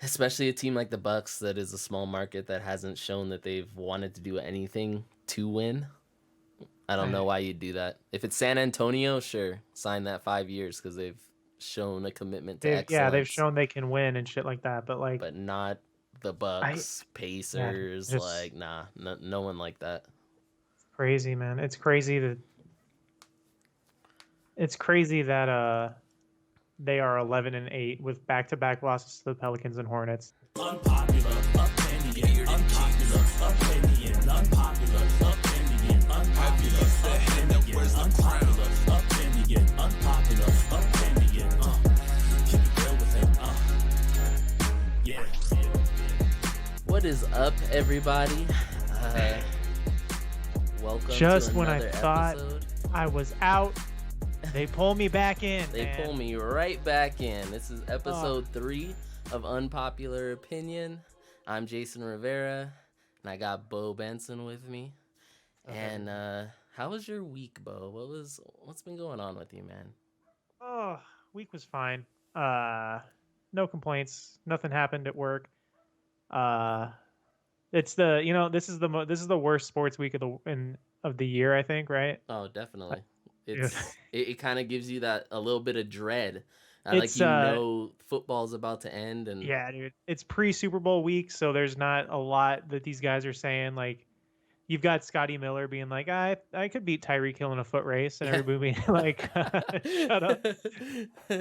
especially a team like the Bucks that is a small market that hasn't shown that they've wanted to do anything to win. I don't know why you'd do that. If it's San Antonio, sure, sign that 5 years because they've shown a commitment to They've excellence, shown they can win and shit like that. But like, but not the I Bucks, yeah, Pacers. just Like, nah, no one like that. crazy, man. It's crazy that they are 11-8 with back-to-back losses to the Pelicans and Hornets. Unpopular opinion, unpopular opinion, unpopular opinion, unpopular opinion, unpopular opinion, unpopular opinion. Keep it real with him. Yeah. What is up, everybody? Welcome Just to when I another thought episode. I was out, they pull me back in. They man. pull me right back in. This is episode 3 of Unpopular Opinion. I'm Jason Rivera, and I got Beau Benson with me. Okay. And how was your week, Beau? What's been going on with you, man? Oh, week was fine. No complaints. Nothing happened at work. It's this is the worst sports week of the year, I think, right? Oh, definitely. Dude. It kind of gives you that a little bit of dread. Like It's football's about to end, and yeah, dude. It's pre-Super Bowl week, so there's not a lot that these guys are saying. Like, you've got Scotty Miller being like, I could beat Tyreek Hill in a foot race, and yeah. everybody being like, shut up.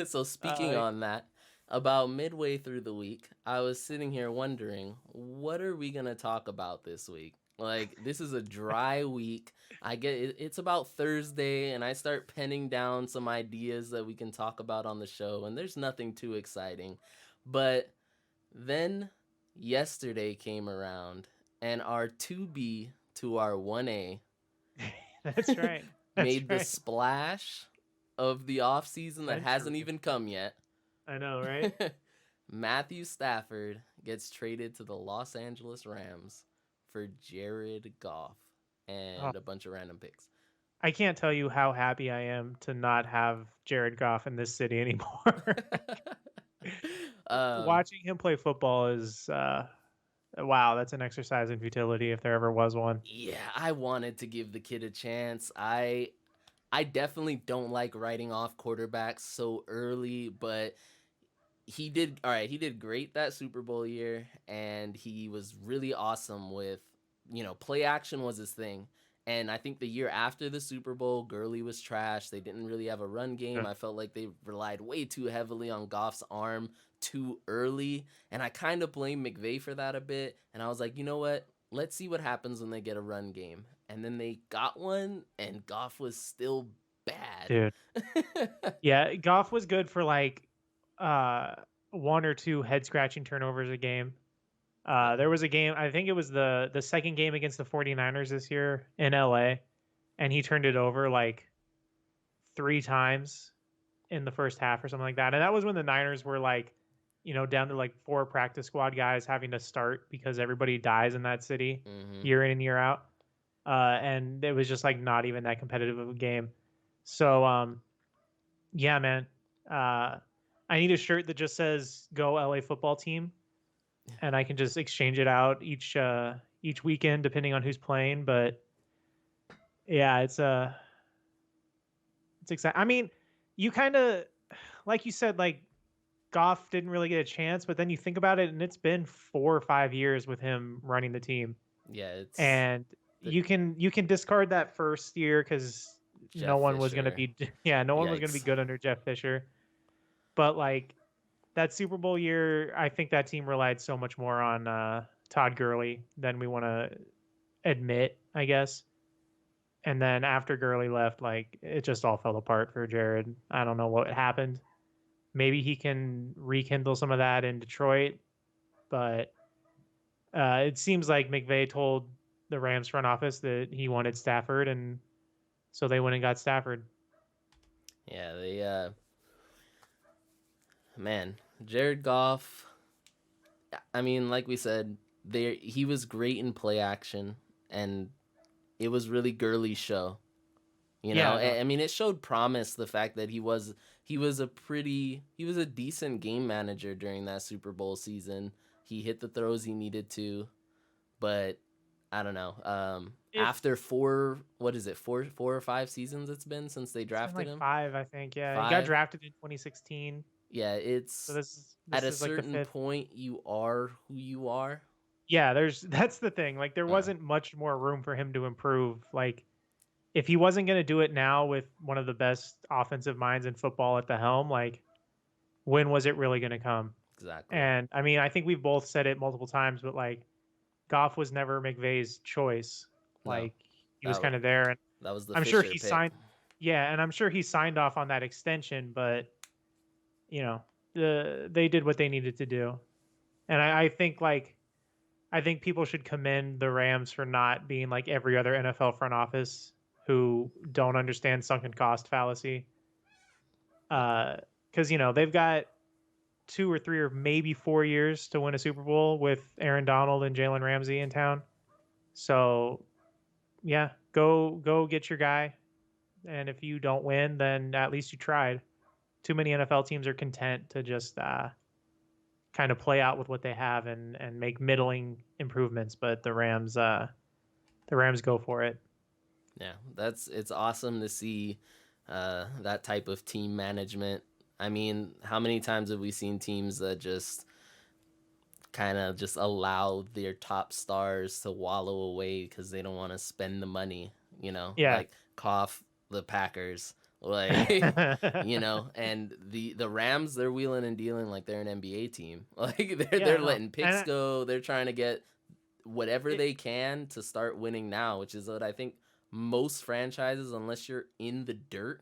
So speaking on that, about midway through the week, I was sitting here wondering, what are we gonna talk about this week? Like, this is a dry week. I get it's about Thursday, and I start penning down some ideas that we can talk about on the show, and there's nothing too exciting. But then yesterday came around, and our 2B to our 1A That's right. made the splash of the off season that hasn't even come yet. I know, right? Matthew Stafford gets traded to the Los Angeles Rams for Jared Goff and a bunch of random picks. I can't tell you how happy I am to not have Jared Goff in this city anymore. Watching him play football is wow, that's an exercise in futility if there ever was one. Yeah, I wanted to give the kid a chance. I definitely don't like writing off quarterbacks so early, but he did all right. He did great that Super Bowl year, and he was really awesome with, play action was his thing. And I think the year after the Super Bowl, Gurley was trash. They didn't really have a run game. Yeah. I felt like they relied way too heavily on Goff's arm too early, and I kind of blame McVay for that a bit. And I was like, you know what? Let's see what happens when they get a run game. And then they got one, and Goff was still bad. Dude. Yeah, Goff was good for like one or two head scratching turnovers a game. There was a game, I think it was the second game against the 49ers this year in LA, and he turned it over like 3 times in the first half or something like that. And that was when the Niners were like, down to like 4 practice squad guys having to start because everybody dies in that city year in and year out. And it was just like not even that competitive of a game. So yeah, man. I need a shirt that just says "Go LA Football Team," and I can just exchange it out each weekend depending on who's playing. But yeah, it's exciting. I mean, you kind of, like you said, like Goff didn't really get a chance, but then you think about it, and it's been 4 or 5 years with him running the team. Yeah, and you can discard that first year because no one was going to be was going to be good under Jeff Fisher. But like that Super Bowl year, I think that team relied so much more on Todd Gurley than we want to admit, I guess. And then after Gurley left, like it just all fell apart for Jared. I don't know what happened. Maybe he can rekindle some of that in Detroit, but it seems like McVay told the Rams front office that he wanted Stafford, and so they went and got Stafford. Yeah, man, Jared Goff, I mean, like we said, he was great in play action, and it was really Gurley's show. I mean, it showed promise, the fact that he was he was a decent game manager during that Super Bowl season. He hit the throws he needed to, but I don't know. If After four or five seasons it's been since they it's been drafted like him. 5, I think. Yeah, he got 5. drafted in 2016. Yeah, So it's this at a is like the certain 5th. point you are who you are. Yeah, that's the thing. Like there Uh, wasn't much more room for him to improve. Like if he wasn't going to do it now with one of the best offensive minds in football at the helm, like when was it really going to come? exactly. And I mean, I think we've both said it multiple times, but like Goff was never McVay's choice. No, Like he was that wa- kind of there, and that was the I'm sure Fisher he pick. signed. Yeah, and I'm sure he signed off on that extension, but you know, they did what they needed to do, and I think like I think people should commend the Rams for not being like every other NFL front office who don't understand sunken cost fallacy. Because you know they've got 2 or 3 or maybe 4 years to win a Super Bowl with Aaron Donald and Jalen Ramsey in town. So yeah, go get your guy. And if you don't win, then at least you tried. Too many NFL teams are content to just kind of play out with what they have and make middling improvements. But the Rams go for it. Yeah, it's awesome to see that type of team management. I mean, how many times have we seen teams that just kind of just allow their top stars to wallow away because they don't want to spend the money, Yeah. like Goff, the Packers, like, and the Rams, they're wheeling and dealing like they're an NBA team. Like they're No. letting picks And go. They're trying to get whatever it, they can to start winning now, which is what I think most franchises, unless you're in the dirt,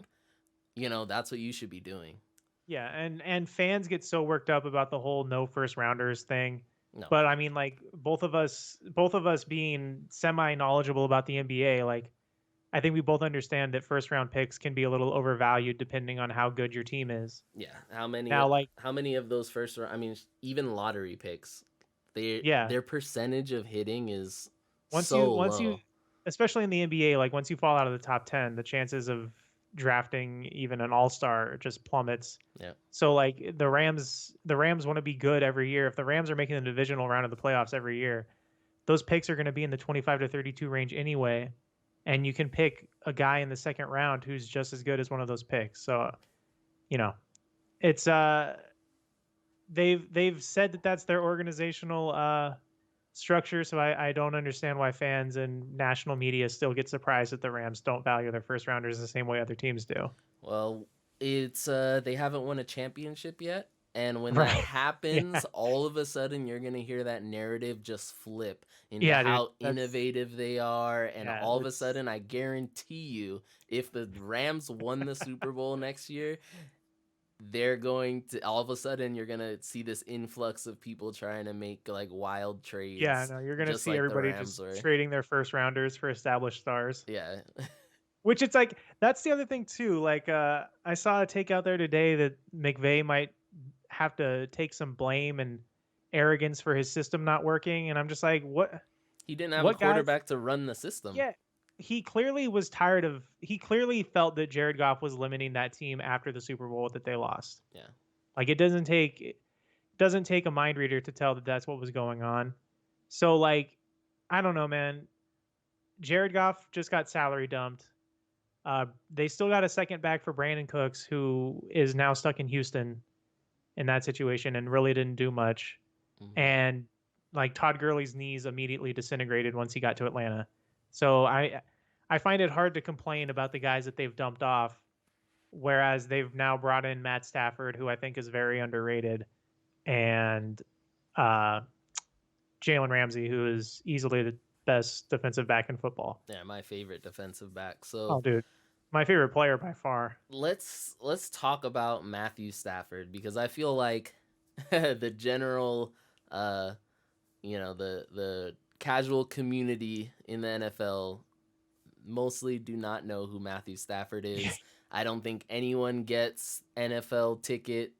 that's what you should be doing. yeah, and fans get so worked up about the whole no first rounders thing. No. But I mean, like both of us being semi knowledgeable about the NBA, like I think we both understand that first round picks can be a little overvalued depending on how good your team is. Yeah. How many Now, like of those first round, I mean, even lottery picks, yeah, their percentage of hitting is once so you low. especially in the NBA, like once you fall out of the top 10, the chances of drafting even an all-star just plummets. Yeah. So like the Rams want to be good every year. If the Rams are making the divisional round of the playoffs every year, those picks are going to be in the 25 to 32 range anyway, and you can pick a guy in the second round who's just as good as one of those picks. So, it's they've said that that's their organizational structure, so I don't understand why fans and national media still get surprised that the Rams don't value their first rounders the same way other teams do. Well, it's they haven't won a championship yet, and when that Right. happens, Yeah. all of a sudden you're gonna hear that narrative just flip into Yeah, dude. how innovative they are, and Yeah, all of a sudden, I guarantee you, if the Rams won the Super Bowl next year, they're going to all of a sudden you're gonna see this influx of people trying to make like wild trades. Yeah, no, you're gonna just see like the everybody Rams just were. trading their first rounders for established stars. Yeah. Which it's like that's the other thing too. Like I saw a take out there today that McVay might have to take some blame and arrogance for his system not working, and I'm just like, what? He didn't have a What guys? quarterback to run the system. Yeah, he clearly was tired of. He clearly felt that Jared Goff was limiting that team after the Super Bowl that they lost. Yeah. Like it doesn't take a mind reader to tell that that's what was going on. So like, I don't know, man. Jared Goff just got salary dumped. They still got a second back for Brandon Cooks, who is now stuck in Houston in that situation and really didn't do much. Mm-hmm. And like Todd Gurley's knees immediately disintegrated once he got to Atlanta. So I find it hard to complain about the guys that they've dumped off, whereas they've now brought in Matt Stafford, who I think is very underrated, and Jalen Ramsey, who is easily the best defensive back in football. Yeah, my favorite defensive back. So, oh, dude, my favorite player by far. Let's talk about Matthew Stafford, because I feel like the general, the casual community in the NFL mostly do not know who Matthew Stafford is. I don't think anyone gets NFL ticket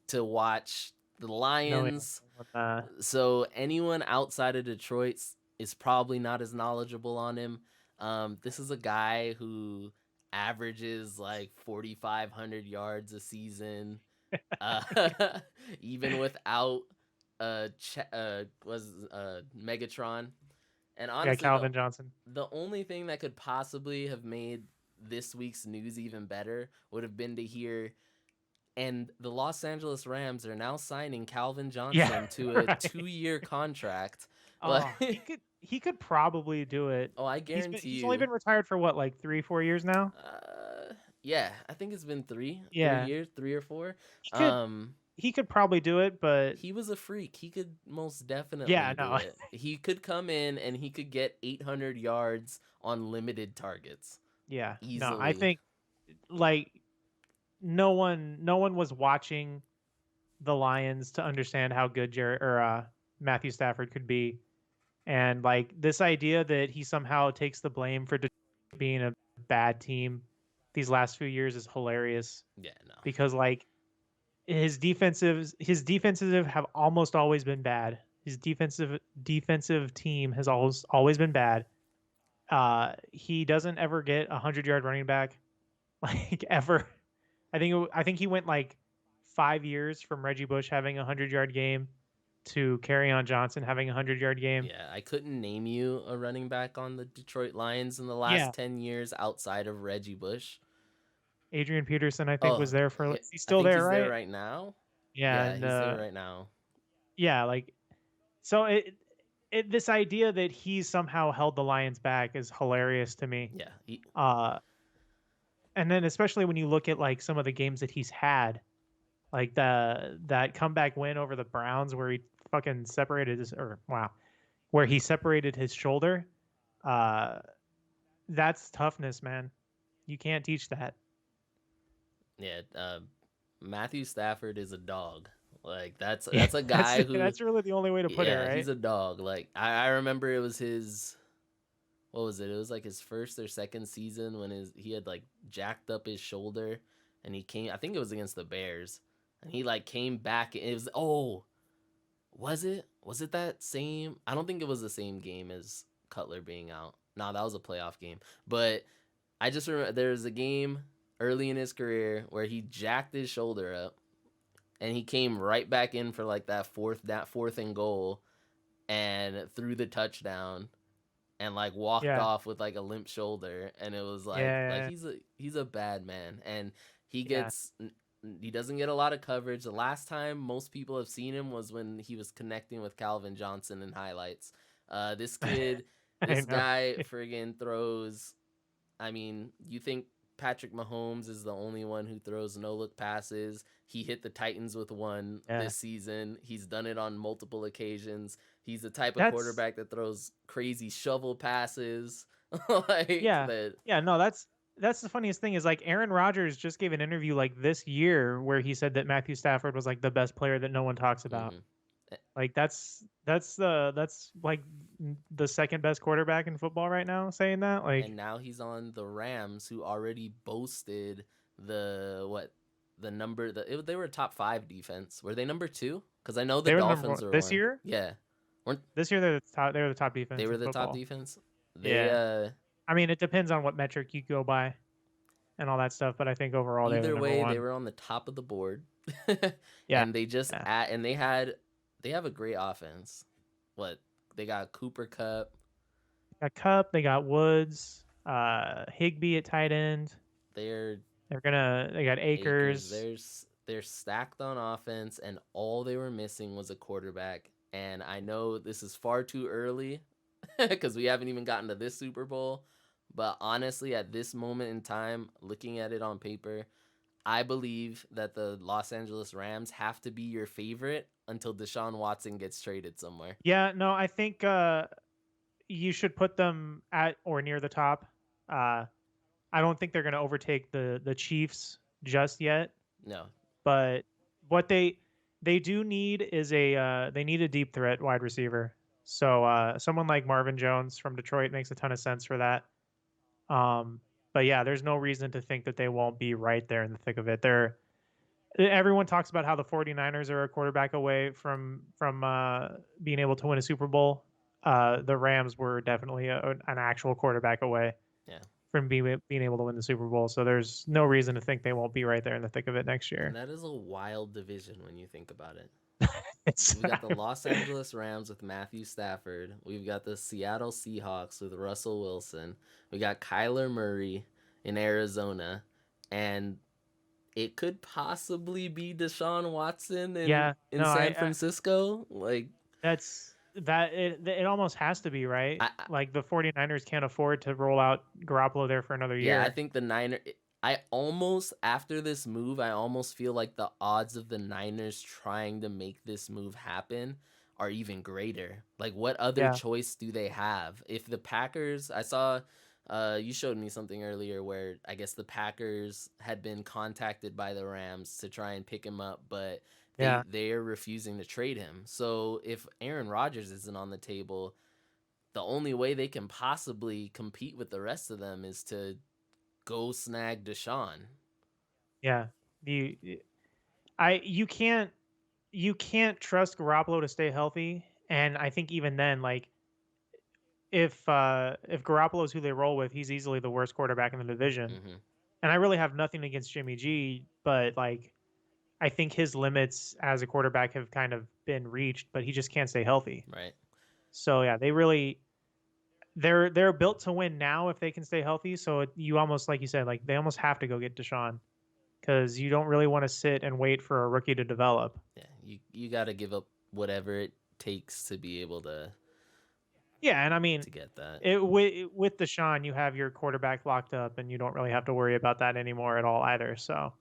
to watch the Lions. No, so anyone outside of Detroit is probably not as knowledgeable on him. This is a guy who averages like 4,500 yards a season, uh, even without Megatron. And Yeah, honestly, Calvin Johnson. the only thing that could possibly have made this week's news even better would have been to hear, and the Los Angeles Rams are now signing Calvin Johnson Yeah, to a right. 2-year contract. Oh, Like, he could probably do it. oh, I guarantee He's only you. been retired for what, like 3-4 years now? Yeah, I think it's been three Yeah. years, 3 or 4. He could Um, he could probably do it, but he was a freak. He could most yeah, definitely do no. it. He could come in and he could get 800 yards on limited targets Yeah. No, I easily. think like no one was watching the Lions to understand how good Matthew Stafford could be. And like this idea that he somehow takes the blame for Detroit being a bad team these last few years is hilarious Yeah, no. because like his defensive have almost always been bad. His defensive team has always been bad. He doesn't ever get 100-yard running back like ever. I think he went like 5 years from Reggie Bush having a 100-yard game to Kerryon Johnson having a 100-yard game. Yeah, I couldn't name you a running back on the Detroit Lions in the Yeah, last 10 years outside of Reggie Bush. Adrian Peterson I think Oh, was there for. He's I still think there, he's there right? right now. Yeah, Yeah, and he's there right now. yeah, like so this idea that he somehow held the Lions back is hilarious to me. Yeah. Uh, and then especially when you look at like some of the games that he's had, like that comeback win over the Browns where he fucking where he separated his shoulder. Uh, that's toughness, man. You can't teach that. Yeah, Matthew Stafford is a dog. Like that's a guy who, that's really the only way to put it, yeah, right? he's a dog. Like I remember it was his, what was it? It was like his first or second season when he had like jacked up his shoulder, and he came. I think it was against the Bears, and he like came back. And it was, oh, was it that same? I don't think it was the same game as Cutler being out. No, that was a playoff game. But I just remember there was a game early in his career where he jacked his shoulder up, and he came right back in for like that fourth and goal, and threw the touchdown, and like walked Yeah. off with like a limp shoulder, and it was like Yeah. he's a bad man, and he doesn't get a lot of coverage. The last time most people have seen him was when he was connecting with Calvin Johnson in highlights. This kid, this guy friggin' throws. I mean, you think Patrick Mahomes is the only one who throws no-look passes. He hit the Titans with one this season. He's done it on multiple occasions. He's the type of quarterback that throws crazy shovel passes. No, that's the funniest thing is like Aaron Rodgers just gave an interview like this year where he said that Matthew Stafford was like the best player that no one talks about. Mm-hmm. Like that's like the second best quarterback in football right now saying that. Like, and now he's on the Rams, who already boasted they were a top 5 defense. Were they number 2? Because I know the Dolphins were this year. Yeah, this year they're the top. They were the top defense. They were the football. top defense. I mean, it depends on what metric you go by, and all that stuff. But I think overall, either way, they were on the top of the board. And they just and they have a great offense. What they got Cooper Kupp. They got Woods, Higbee at tight end. They got Akers. They're stacked on offense, and all they were missing was a quarterback. And I know this is far too early because we haven't even gotten to this Super Bowl. But honestly, at this moment in time, looking at it on paper, I believe that the Los Angeles Rams have to be your favorite until Deshaun Watson gets traded somewhere. Yeah, no, I think you should put them at or near the top. I don't think they're going to overtake the Chiefs just yet. No. But what they do need is they need a deep threat wide receiver. So someone like Marvin Jones from Detroit makes a ton of sense for that. But yeah, there's no reason to think that they won't be right there in the thick of it. Everyone talks about how the 49ers are a quarterback away from being able to win a Super Bowl. The Rams were definitely an actual quarterback away. Yeah. from being able to win the Super Bowl. So there's no reason to think they won't be right there in the thick of it next year. And that is a wild division when you think about it. It's We've got the Los Angeles Rams with Matthew Stafford. We've got the Seattle Seahawks with Russell Wilson. We got Kyler Murray in Arizona. And it could possibly be Deshaun Watson in San Francisco. Like it almost has to be, right? I, Like the 49ers can't afford to roll out Garoppolo there for another year. Yeah, I think the Niners. I almost, after this move, I almost feel like the odds of the Niners trying to make this move happen are even greater. Like, what other choice do they have? If the Packers, I saw, you showed me something earlier where I guess the Packers had been contacted by the Rams to try and pick him up, but they're refusing to trade him. So if Aaron Rodgers isn't on the table, the only way they can possibly compete with the rest of them is to go snag Deshaun. Yeah. You can't trust Garoppolo to stay healthy, and I think even then, like if Garoppolo is who they roll with, he's easily the worst quarterback in the division. Mm-hmm. And I really have nothing against Jimmy G, but like I think his limits as a quarterback have kind of been reached, but he just can't stay healthy. Right. So yeah, they're built to win now if they can stay healthy. So you almost, like you said, like they almost have to go get Deshaun because you don't really want to sit and wait for a rookie to develop. Yeah, you got to give up whatever it takes to be able to. Yeah, and I mean, to get that with Deshaun, you have your quarterback locked up, and you don't really have to worry about that anymore at all either. So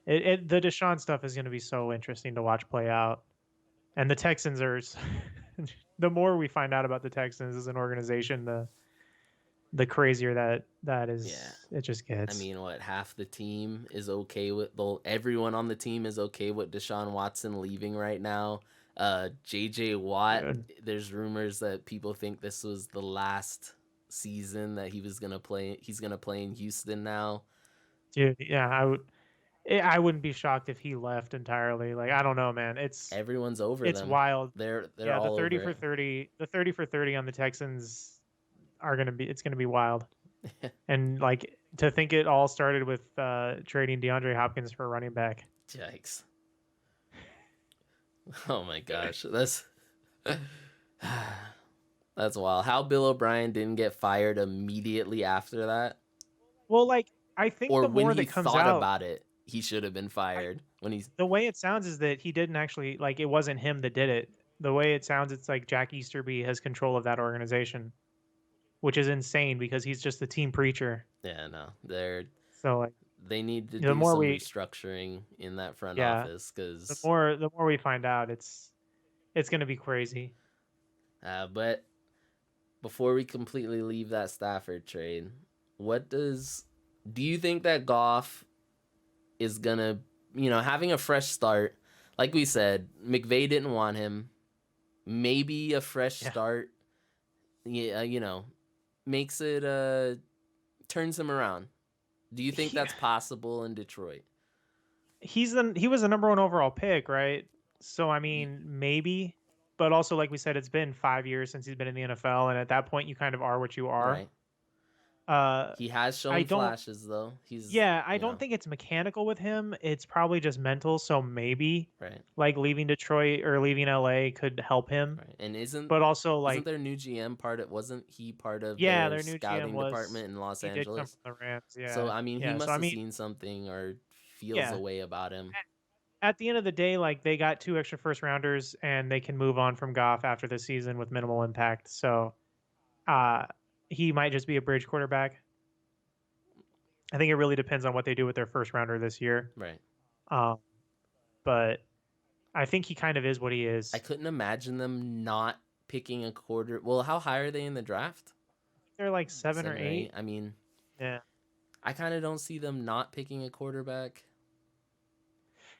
the Deshaun stuff is going to be so interesting to watch play out, and the Texans are. The more we find out about the Texans as an organization, the crazier that is. Yeah. It just gets. I mean, half the team is okay with everyone on the team is okay with Deshaun Watson leaving right now. JJ Watt, there's rumors that people think this was the last season that he was gonna play. He's gonna play in Houston now. Dude, yeah, I wouldn't be shocked if he left entirely. Like, I don't know, man. Everyone's over it's them. wild. They're all the 30 over for 30. The 30 for 30 on the Texans it's gonna be wild. And like to think it all started with trading DeAndre Hopkins for a running back. Yikes. Oh my gosh. That's wild. How Bill O'Brien didn't get fired immediately after that? Well, like I think or the more when that he comes thought out, about it, he should have been fired. The way it sounds is that he didn't actually, like, it wasn't him that did it. The way it sounds, it's like Jack Easterby has control of that organization, which is insane because he's just the team preacher. Yeah, no, they need to do some restructuring in that front office because the more we find out, it's going to be crazy. But before we completely leave that Stafford trade, do you think that Goff is gonna, having a fresh start? Like we said, McVay didn't want him. Maybe a fresh start, makes it turns him around. Do you think that's possible in Detroit? He was the number 1 overall pick, right? So I mean, maybe, but also like we said, it's been 5 years since he's been in the NFL, and at that point, you kind of are what you are. Right. He has shown flashes though. I don't think it's mechanical with him. It's probably just mental. So maybe like leaving Detroit or leaving LA could help him. Right. And isn't their new GM wasn't he part of their new scouting department in Los Angeles? Did come from the Rams, yeah. So I mean, he must have seen something or feels a way about him. At the end of the day, like they got 2 extra first rounders and they can move on from Goff after the season with minimal impact. So, he might just be a bridge quarterback. I think it really depends on what they do with their first rounder this year. Right. But I think he kind of is what he is. I couldn't imagine them not picking a quarter. Well, how high are they in the draft? They're like 7 or 8. I mean, yeah. I kind of don't see them not picking a quarterback.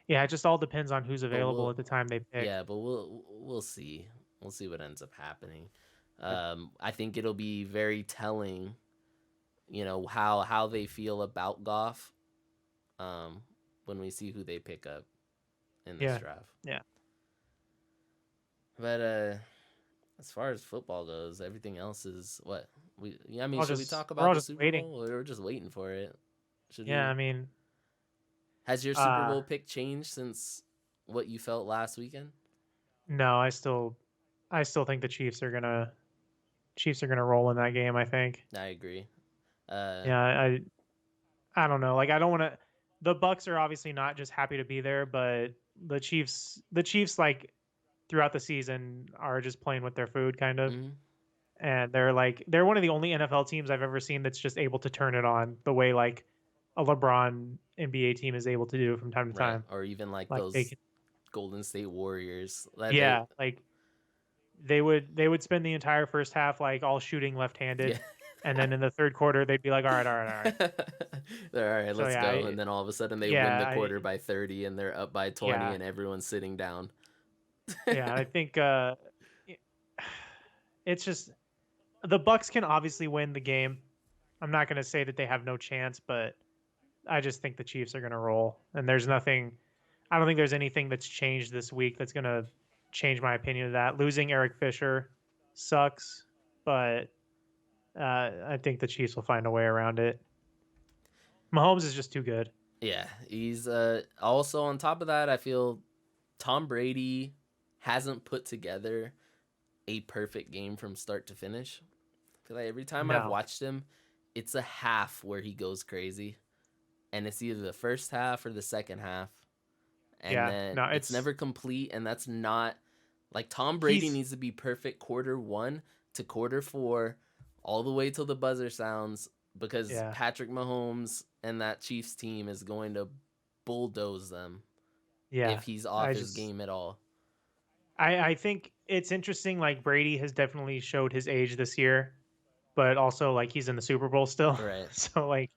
Yeah, it just all depends on who's available at the time they pick. Yeah, but we'll see. We'll see what ends up happening. I think it'll be very telling, how they feel about Goff, when we see who they pick up in this draft. Yeah. But As far as football goes, everything else is what we. Yeah, I mean, I'll should we just talk we're all about the just Super waiting. Bowl, or we're just waiting for it? Should Yeah, I we? mean, Has your Super Bowl pick changed since what you felt last weekend? no, I still think the Chiefs are gonna roll in that game. I think. I agree. Yeah, I don't know. Like I don't want to. The Bucks are obviously not just happy to be there, but the Chiefs like throughout the season are just playing with their food kind of. Mhm. And they're one of the only NFL teams I've ever seen that's just able to turn it on the way like a LeBron NBA team is able to do from time to Right, time. or even like Like they those can, Golden State Warriors. That they, yeah, like they would spend the entire first half like all shooting left-handed, yeah. and then in the third quarter they'd be like, all right. They're all right, So let's yeah, go. And then all of a sudden they win yeah, the quarter by 30 and they're up by 20 yeah, and everyone's sitting down. yeah. I think it- it's just the Bucks can obviously win the game. I'm not going to say that they have no chance, but I just think the Chiefs are going to roll. And there's nothing. I don't think there's anything that's changed this week that's going to change my opinion of that. Losing Eric Fisher sucks, but I think the Chiefs will find a way around it. Mahomes is just too good. Yeah, he's also on top of that, I feel Tom Brady hasn't put together a perfect game from start to finish. I feel like every time I've No. watched him, it's a half where he goes crazy. And it's either the first half or the second half. And Yeah, then no, it's never complete, and that's not like Tom Brady He's- needs to be perfect quarter 1 to quarter 4 all the way till the buzzer sounds, because Yeah. Patrick Mahomes and that Chiefs team is going to bulldoze them yeah. if he's off I his just game at all. I think it's interesting. Like Brady has definitely showed his age this year, but also like he's in the Super Bowl still. Right. So like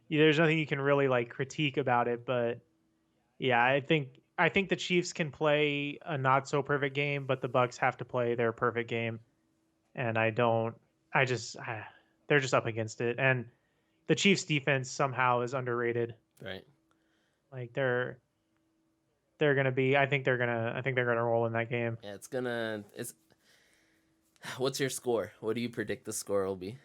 there's nothing you can really like critique about it. But yeah, I think the Chiefs can play a not so perfect game, but the Bucks have to play their perfect game. And I don't. I just they're just up against it, and the Chiefs defense somehow is underrated. Right. Like they're gonna be. I think they're gonna roll in that game. Yeah, it's what's your score? What do you predict the score will be?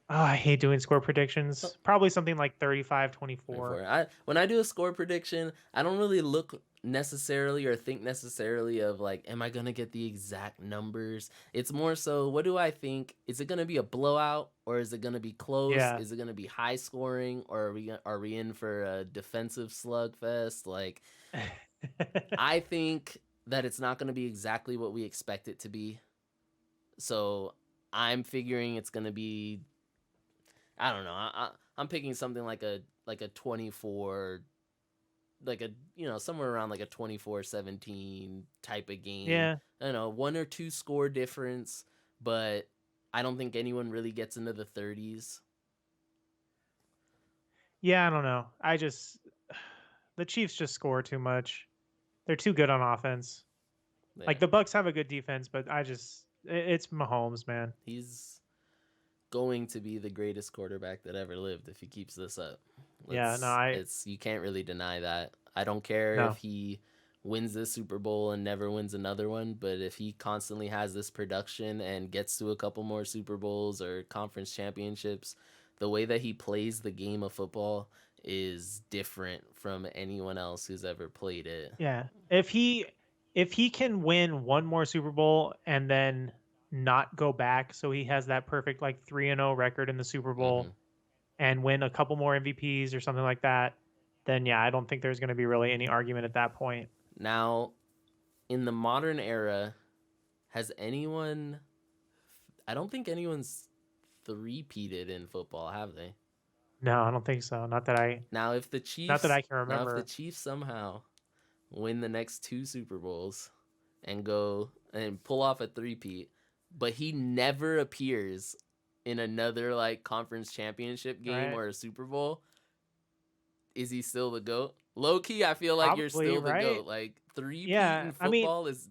Oh, I hate doing score predictions. Probably something like 35-24. When I do a score prediction, I don't really look necessarily or think necessarily of like, am I gonna get the exact numbers? It's more so, what do I think? Is it gonna be a blowout, or is it gonna be close? Yeah. Is it gonna be high scoring, or are we in for a defensive slugfest? Like, I think that it's not gonna be exactly what we expect it to be. So I'm figuring it's gonna be, I don't know. I'm picking something like a 24, like a, somewhere around like a 24-17 type of game. Yeah. I don't know, 1 or 2 score difference, but I don't think anyone really gets into the 30s. Yeah, I don't know. The Chiefs just score too much. They're too good on offense. Yeah. Like the Bucks have a good defense, but it's Mahomes, man. He's going to be the greatest quarterback that ever lived if he keeps this up. Yeah, no, it's you can't really deny that. I don't care No. if he wins this Super Bowl and never wins another one, but if he constantly has this production and gets to a couple more Super Bowls or conference championships, the way that he plays the game of football is different from anyone else who's ever played it. Yeah. If he can win one more Super Bowl and then not go back, so he has that perfect like 3-0 record in the Super Bowl Mhm. and win a couple more MVPs or something like that, then yeah, I don't think there's going to be really any argument at that point. Now, in the modern era, has anyone? I don't think anyone's three-peated in football, have they? No, I don't think so. Not that I Now, if the Chiefs, not that I can now if remember. the Chiefs somehow win the next 2 Super Bowls and go and pull off a three-peat, but he never appears in another like conference championship game Right. or a Super Bowl, is he still the GOAT? Low key, I feel like you're Probably, still the right? GOAT. Like three-peat Yeah, in I mean- football is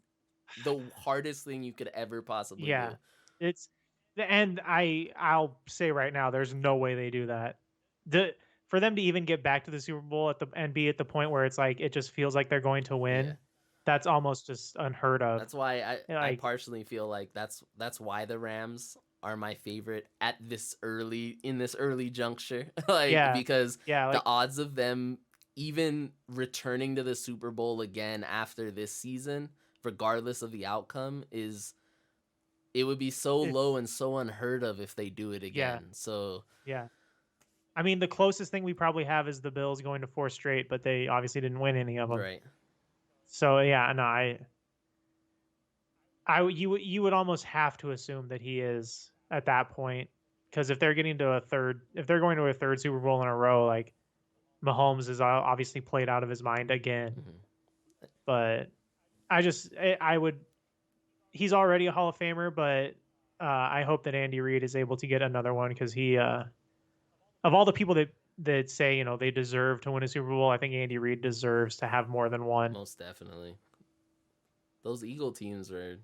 the hardest thing you could ever possibly Yeah. do. It's and I'll say right now, there's no way they do that. For them to even get back to the Super Bowl and be at the point where it's like it just feels like they're going to win. Yeah. that's almost just unheard of. That's why I Like, partially feel like that's why the Rams are my favorite at this early juncture. Like, yeah, because yeah, the like odds of them even returning to the Super Bowl again after this season, regardless of the outcome, it would be so low it's and so unheard of if they do it yeah, again. So yeah. I mean, the closest thing we probably have is the Bills going to 4 straight, but they obviously didn't win any of them. right. So yeah, no, you would almost have to assume that he is at that point, because if they're going to a third Super Bowl in a row, like Mahomes is obviously played out of his mind again. Mhm. But I would, he's already a Hall of Famer, but I hope that Andy Reid is able to get another one, because he of all the people that say, you know, they deserve to win a Super Bowl, I think Andy Reid deserves to have more than one. Most definitely. Those Eagle teams were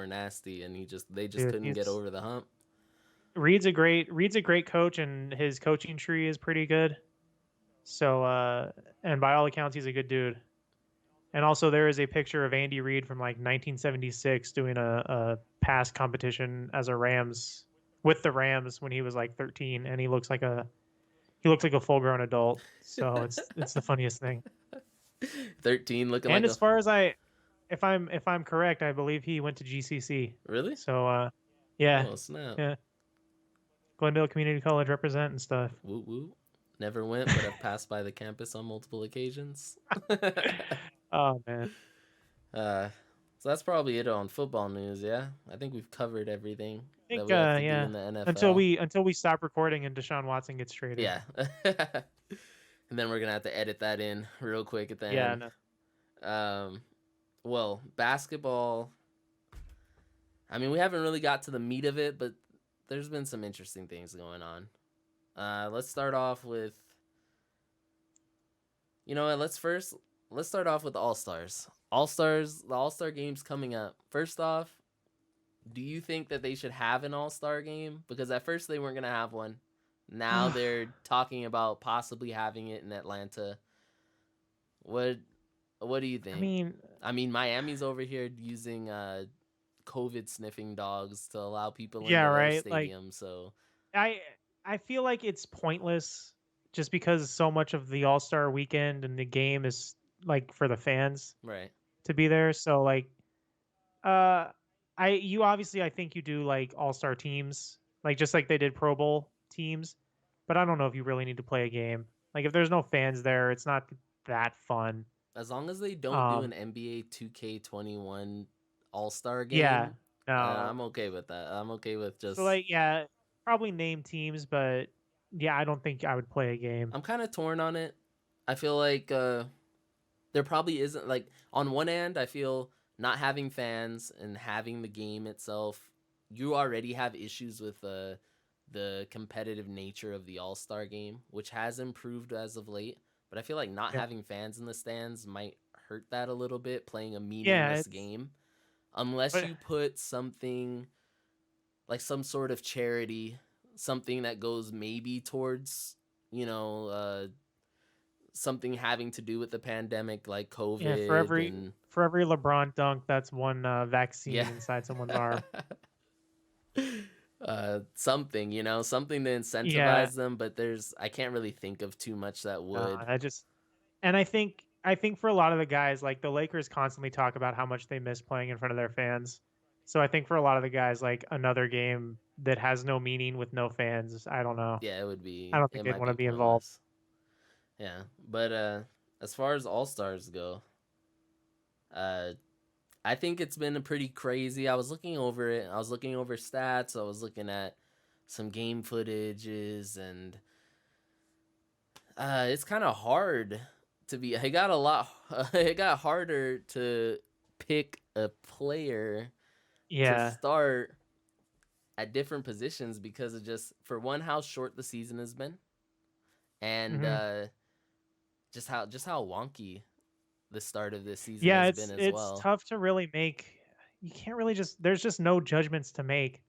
nasty, and they just Dude, couldn't get over the hump. Reid's a great coach, and his coaching tree is pretty good. So and by all accounts, he's a good dude. And also, there is a picture of Andy Reid from like 1976 doing a pass competition as a Rams with the Rams when he was like 13, and he looks like a full grown adult. So it's the funniest thing. 13 looking And like as far as if I'm correct, I believe he went to GCC. Really? So yeah, Oh, snap. yeah, Glendale Community College represent and stuff. Woo woo. Never went, but have passed by the campus on multiple occasions. Oh man. So that's probably it on football news, yeah? I think we've covered everything I that think we have to do yeah. in the NFL. Until we stop recording and Deshaun Watson gets traded. Yeah. And then we're going to have to edit that in real quick at the Yeah, end. No. Well, basketball, I mean, we haven't really got to the meat of it, but there's been some interesting things going on. Let's start off with, you know what, let's start off with the All-Stars. The All-Star game's coming up. First off, do you think that they should have an All-Star game? Because at first they weren't going to have one. Now they're talking about possibly having it in Atlanta. What do you think? I mean, Miami's over here using COVID sniffing dogs to allow people into their stadium. Like, so I feel like it's pointless, just because so much of the All-Star weekend and the game is like for the fans, right, to be there. So like, you obviously, I think you do like All-Star teams, like just like they did Pro Bowl teams, but I don't know if you really need to play a game. Like, if there's no fans there, it's not that fun. As long as they don't do an NBA 2K21 All-Star game, yeah, no, I'm okay with that. I'm okay with just. So like, yeah, probably name teams, but yeah, I don't think I would play a game. I'm kind of torn on it. I feel like there probably isn't, like, on one end, I feel not having fans and having the game itself, you already have issues with the competitive nature of the All-Star game, which has improved as of late. But I feel like not having fans in the stands might hurt that a little bit, playing a meaningless game. Unless you put something, like some sort of charity, something that goes maybe towards, you know, something having to do with the pandemic, like COVID. Yeah, for every LeBron dunk, that's one vaccine inside someone's arm. Something, you know, something to incentivize them, but I can't really think of too much that would. And I think for a lot of the guys, like the Lakers constantly talk about how much they miss playing in front of their fans. So I think for a lot of the guys, like another game that has no meaning with no fans, I don't know. Yeah, it would be. I don't think they'd want to be involved. Yeah, but as far as All-Stars go, I think it's been pretty crazy. I was looking over it. I was looking over stats. I was looking at some game footages, and it's kind of hard to be. It got harder to pick a player to start at different positions because of just, for one, how short the season has been, and just how wonky the start of this season has been as well. It's tough to really make. You can't really there's just no judgments to make,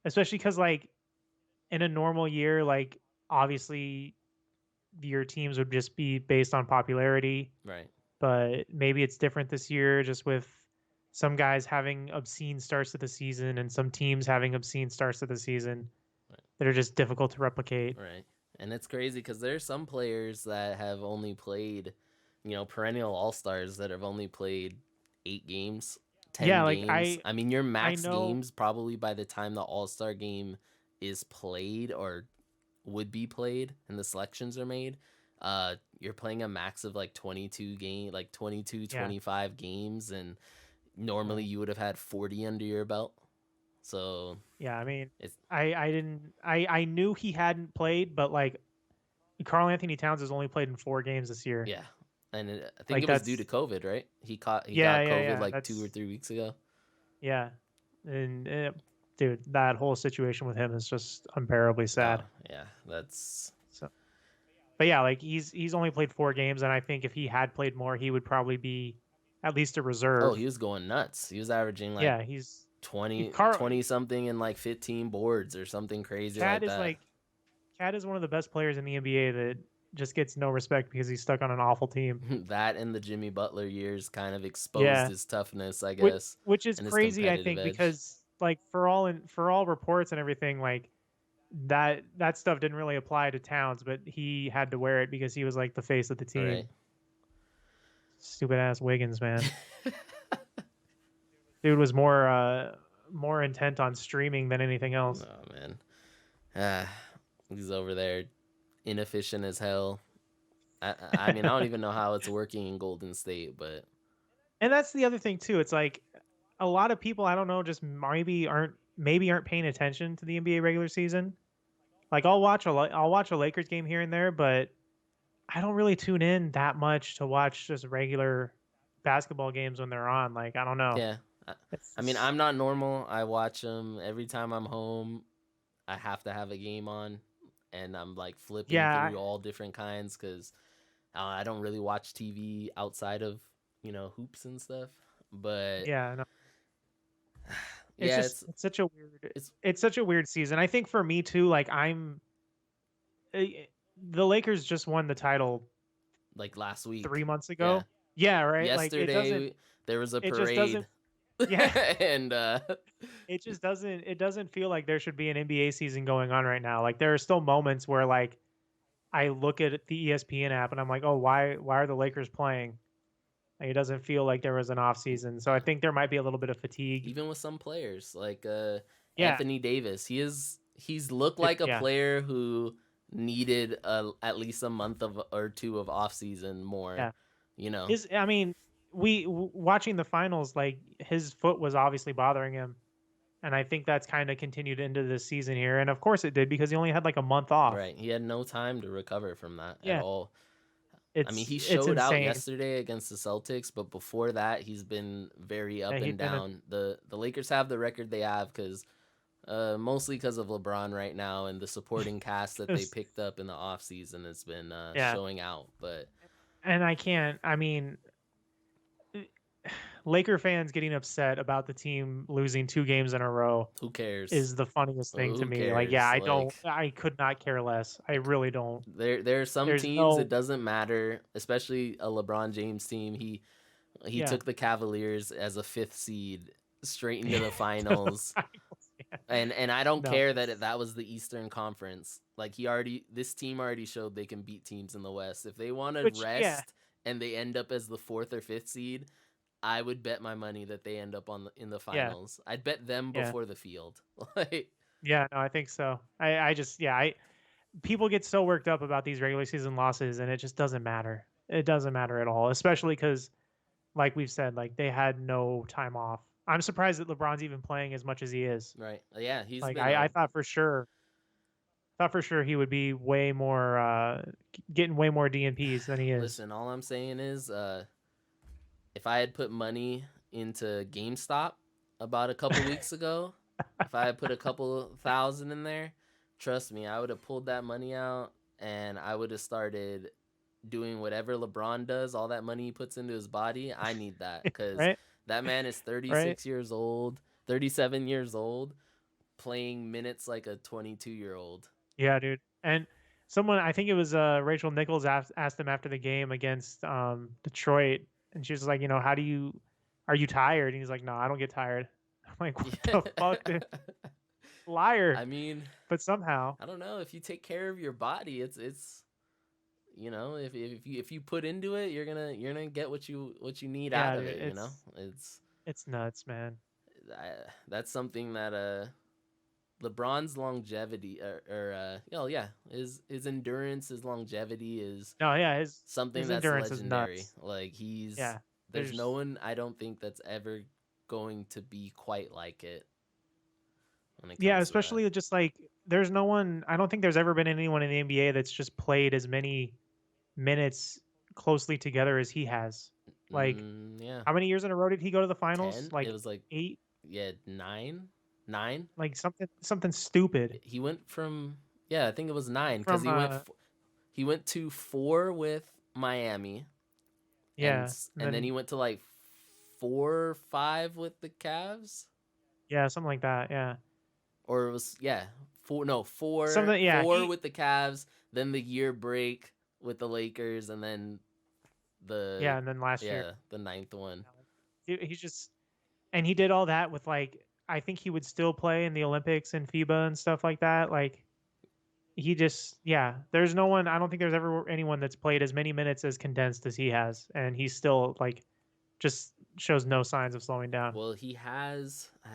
especially because, like, in a normal year, like, obviously your teams would just be based on popularity. Right. but maybe it's different this year, just with some guys having obscene starts to the season and some teams having obscene starts to the season that are just difficult to replicate. Right. And it's crazy because there's some players that have only played, perennial all-stars that have only played 8 games, 10 Yeah, like games. I mean, your I max know. games probably by the time the all-star game is played or would be played and the selections are made, you're playing a max of like 22 Yeah. 25 games, and normally you would have had 40 under your belt. So Yeah, I mean, it's I knew he hadn't played, but like Karl Anthony Towns has only played in 4 games this year. yeah. And I think Like it was due to that's COVID, right? He got yeah, COVID like that's 2 or 3 weeks ago. yeah. And dude, that whole situation with him is just unbearably sad. Yeah, that's So, but yeah, like he's only played 4 games, and I think if he had played more, he would probably be at least a reserve. he was going nuts. He was averaging like Yeah, he's 20 Carl. something and like 15 boards or something crazy Chad like is that. like Chad is one of the best players in the NBA that just gets no respect because he's stuck on an awful team. That and the Jimmy Butler years kind of exposed Yeah. his toughness, I guess. Which is and his crazy, I competitive think, edge. because like for all reports and everything, like that stuff didn't really apply to Towns, but he had to wear it because he was like the face of the team. Right. Stupid ass Wiggins, man. Dude was more intent on streaming than anything else. Oh man. He's over there inefficient as hell. I mean, I don't even know how it's working in Golden State, but And that's the other thing too. It's like a lot of people, I don't know, just maybe aren't paying attention to the NBA regular season. Like I'll watch a Lakers game here and there, but I don't really tune in that much to watch just regular basketball games when they're on. Like I don't know. yeah. I mean, I'm not normal. I watch them every time I'm home. I have to have a game on, and I'm like flipping through all different kinds because I don't really watch TV outside of hoops and stuff. But yeah, no. yeah, it's such a weird it's such a weird season. I think for me too. Like the Lakers just won the title like last week, 3 months ago. Yeah, right. Yesterday like there was a it parade. just doesn't. Yeah, and it just doesn't. It doesn't feel like there should be an NBA season going on right now. Like there are still moments where like I look at the ESPN app and I'm like, oh, why are the Lakers playing? Like, it doesn't feel like there was an off season. So I think there might be a little bit of fatigue, even with some players like Anthony Davis. He's looked like a player who needed at least a month or 2 of off season more. Yeah. I mean, watching the finals, like his foot was obviously bothering him, and I think that's kind of continued into this season here. And of course it did because he only had like a month off. Right, he had no time to recover from that at all. I mean, he It's showed out insane. yesterday against the Celtics, but before that, he's been very up and down. The Lakers have the record they have because mostly because of LeBron right now and the supporting cast that they picked up in the offseason has been showing out. And I mean, Laker fans getting upset about the team losing 2 games in a row. Who cares? Is the funniest thing to me. Cares? Like, yeah, I could not care less. I really don't. There are some teams it doesn't matter, especially a LeBron James team. He took the Cavaliers as a 5th seed straight into the finals. And I don't care that was the Eastern Conference. Like this team already showed they can beat teams in the West. If they want to rest and they end up as the 4th or 5th seed, I would bet my money that they end up in the finals. I'd bet them before the field. Yeah, no, I think so. People get so worked up about these regular season losses, and it just doesn't matter. It doesn't matter at all, especially because, like we've said, like they had no time off. I'm surprised that LeBron's even playing as much as he is. Right. Yeah, he's like I thought for sure. He would be way more getting way more DNPs than he is. Listen, all I'm saying is if I had put money into GameStop about a couple weeks ago, if I had put a couple thousand in there, trust me, I would have pulled that money out and I would have started doing whatever LeBron does, all that money he puts into his body. I need that because that man is 36 years old, 37 years old, playing minutes like a 22-year-old. Yeah, dude. And someone, I think it was Rachel Nichols asked him after the game against Detroit, And she was like, are you tired? And he's like, no, I don't get tired. I'm like, what the fuck, dude? Liar. I mean, But somehow, I don't know, if you take care of your body, it's if you put into it, you're gonna get what you need out yeah, of dude, it. it's nuts, man. That's something that LeBron's longevity his endurance, his longevity is No, yeah, something his that's endurance is legendary. nuts. Like Yeah, there's there's no one, I don't think, that's ever going to be quite like it when it yeah, comes to that. especially just like there's no one. I don't think there's ever been anyone in the NBA that's just played as many minutes closely together as he has. Like, Yeah, how many years in a row did he go to the finals? 10. It Like was like, 8, yeah, 9. like something stupid. He went from, yeah, I think it was 9, because From he went to 4 with Miami, yeah, and and then then he went to like 4 or 5 with the Cavs, yeah, something like that. Yeah, or it was, yeah, 4, no, 4 something. Yeah, 4 with the Cavs, then the year break with the Lakers, and then the and then last year, the 9th one. he's just and he did all that with like I think he would still play in the Olympics and FIBA and stuff like that. Like he just there's no one. I don't think there's ever anyone that's played as many minutes as condensed as he has, and he's still like just shows no signs of slowing down. Well, I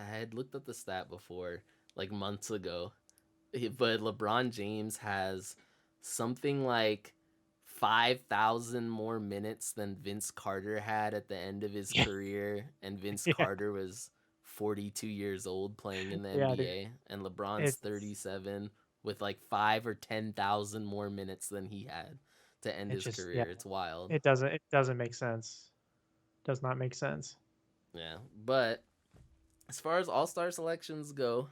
had looked up the stat before, like months ago, but LeBron James has something like 5,000 more minutes than Vince Carter had at the end of his career, and Vince Yeah, Carter was 42 years old playing in the yeah, dude. NBA, and LeBron's It's 37 with like 5 or 10,000 more minutes than he had to end it's his just career. It's wild. it doesn't make sense. Does not make sense. Yeah, but as far as all-star selections go,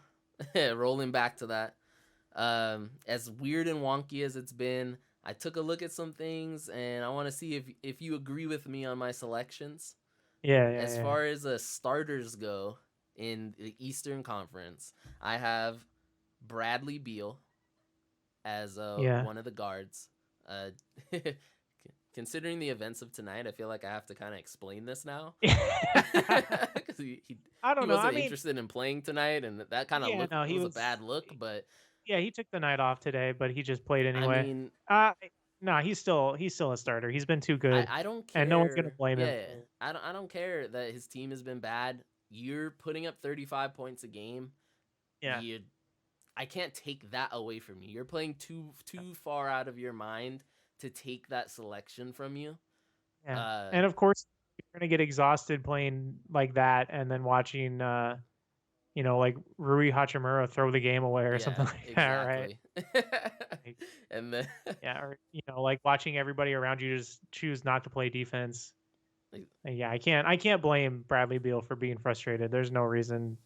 rolling back to that, as weird and wonky as it's been, I took a look at some things, and I want to see if you agree with me on my selections. Yeah, As yeah, far as starters go in the Eastern Conference, I have Bradley Beal as yeah. one of the guards. Uh, considering the events of tonight, I feel like I have to kind of explain this now. Yeah. Because I he don't know. I wasn't mean, interested in playing tonight, and that kind of yeah, no, it he was a was. bad look. But Yeah, he took the night off today, but he just played I anyway. mean, Uh, no, he's still a starter. He's been too good, I don't and no one's gonna care. blame him. Yeah, I don't care that his team has been bad. You're putting up 35 points a game. Yeah, You, I can't take that away from you. You're playing too far out of your mind to take that selection from you. yeah. Uh, And of course, you're gonna get exhausted playing like that, and then watching, like Rui Hachimura throw the game away or something yeah, like that, right? exactly. Like, And then, yeah, or like watching everybody around you just choose not to play defense. like, And yeah, I can't blame Bradley Beal for being frustrated. There's no reason.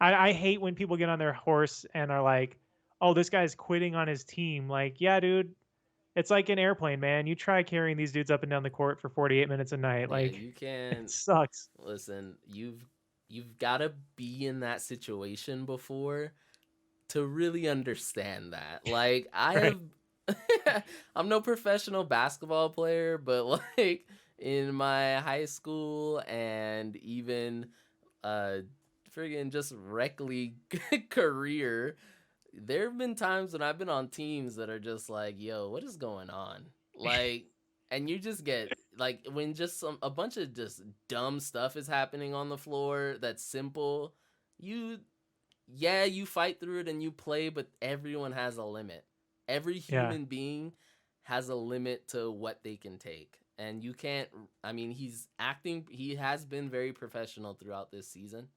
I hate when people get on their horse and are like, "Oh, this guy's quitting on his team." Like, yeah, dude, it's like an airplane, man. You try carrying these dudes up and down the court for 48 minutes a night. yeah, Like, you it can't sucks. listen. You've got to be in that situation before to really understand that. Like, I Right. have, I'm no professional basketball player, but like in my high school and even uh friggin' just rec league career, there have been times when I've been on teams that are just like, yo, what is going on? Like, and you just get like when just a bunch of just dumb stuff is happening on the floor that's simple, you you fight through it and you play, but everyone has a limit. Every Yeah. human being has a limit to what they can take. And you can't, I mean, he has been very professional throughout this season.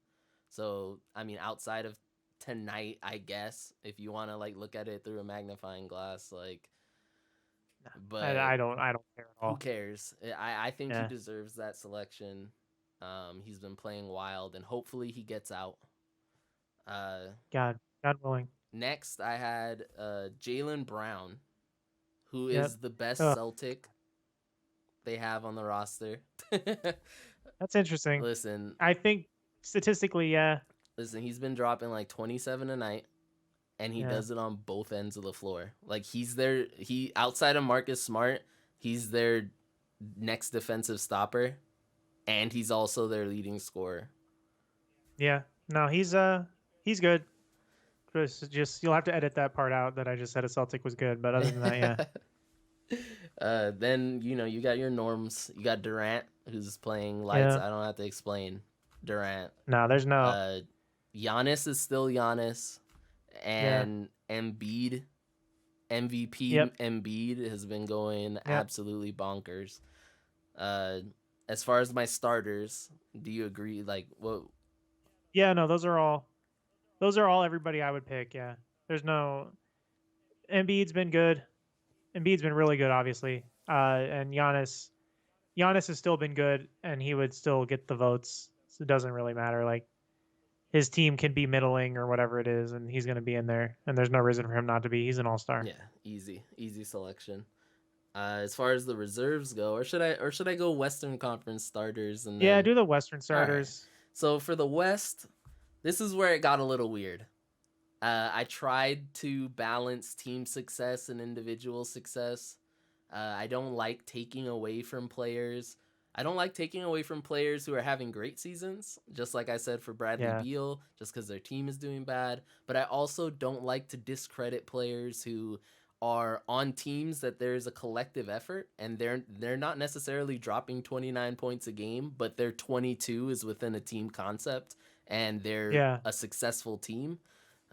So, I mean, outside of tonight, I guess, if you want to like look at it through a magnifying glass, like, but I don't care at who all. cares? I think he Yeah. deserves that selection. He's been playing wild, and hopefully he gets out. God willing. Next, I had Jaylen Brown, who Yep. is the best Ugh, Celtic they have on the roster. that's interesting. Listen, I think statistically, yeah. he's been dropping like 27 a night, and he Yeah. does it on both ends of the floor. Like, he outside of Marcus Smart, he's their next defensive stopper, and he's also their leading scorer. Yeah. No, he's good. Just you'll have to edit that part out that I just said a Celtic was good, but other than that, yeah. Then you got your norms. You got Durant, who's playing lights. Yeah. I don't have to explain Durant. No, there's no. Giannis is still Giannis, and Embiid, MVP Embiid has been going absolutely bonkers. As far as my starters, do you agree? Like, what? Yeah, no, those are all everybody I would pick. Yeah, there's no. Embiid's been good. Embiid's been really good, obviously. And Giannis has still been good, and he would still get the votes. So it doesn't really matter. Like, his team can be middling or whatever it is, and he's going to be in there. And there's no reason for him not to be. He's an all-star. Yeah, easy selection. As far as the reserves go, or should I go Western Conference starters? And do the Western starters. Right. So for the West, this is where it got a little weird. I tried to balance team success and individual success. I don't like taking away from players. I don't like taking away from players who are having great seasons, just like I said for Bradley Beal, just because their team is doing bad. But I also don't like to discredit players who are on teams that there's a collective effort, and they're not necessarily dropping 29 points a game, but their 22 is within a team concept, and they're a successful team.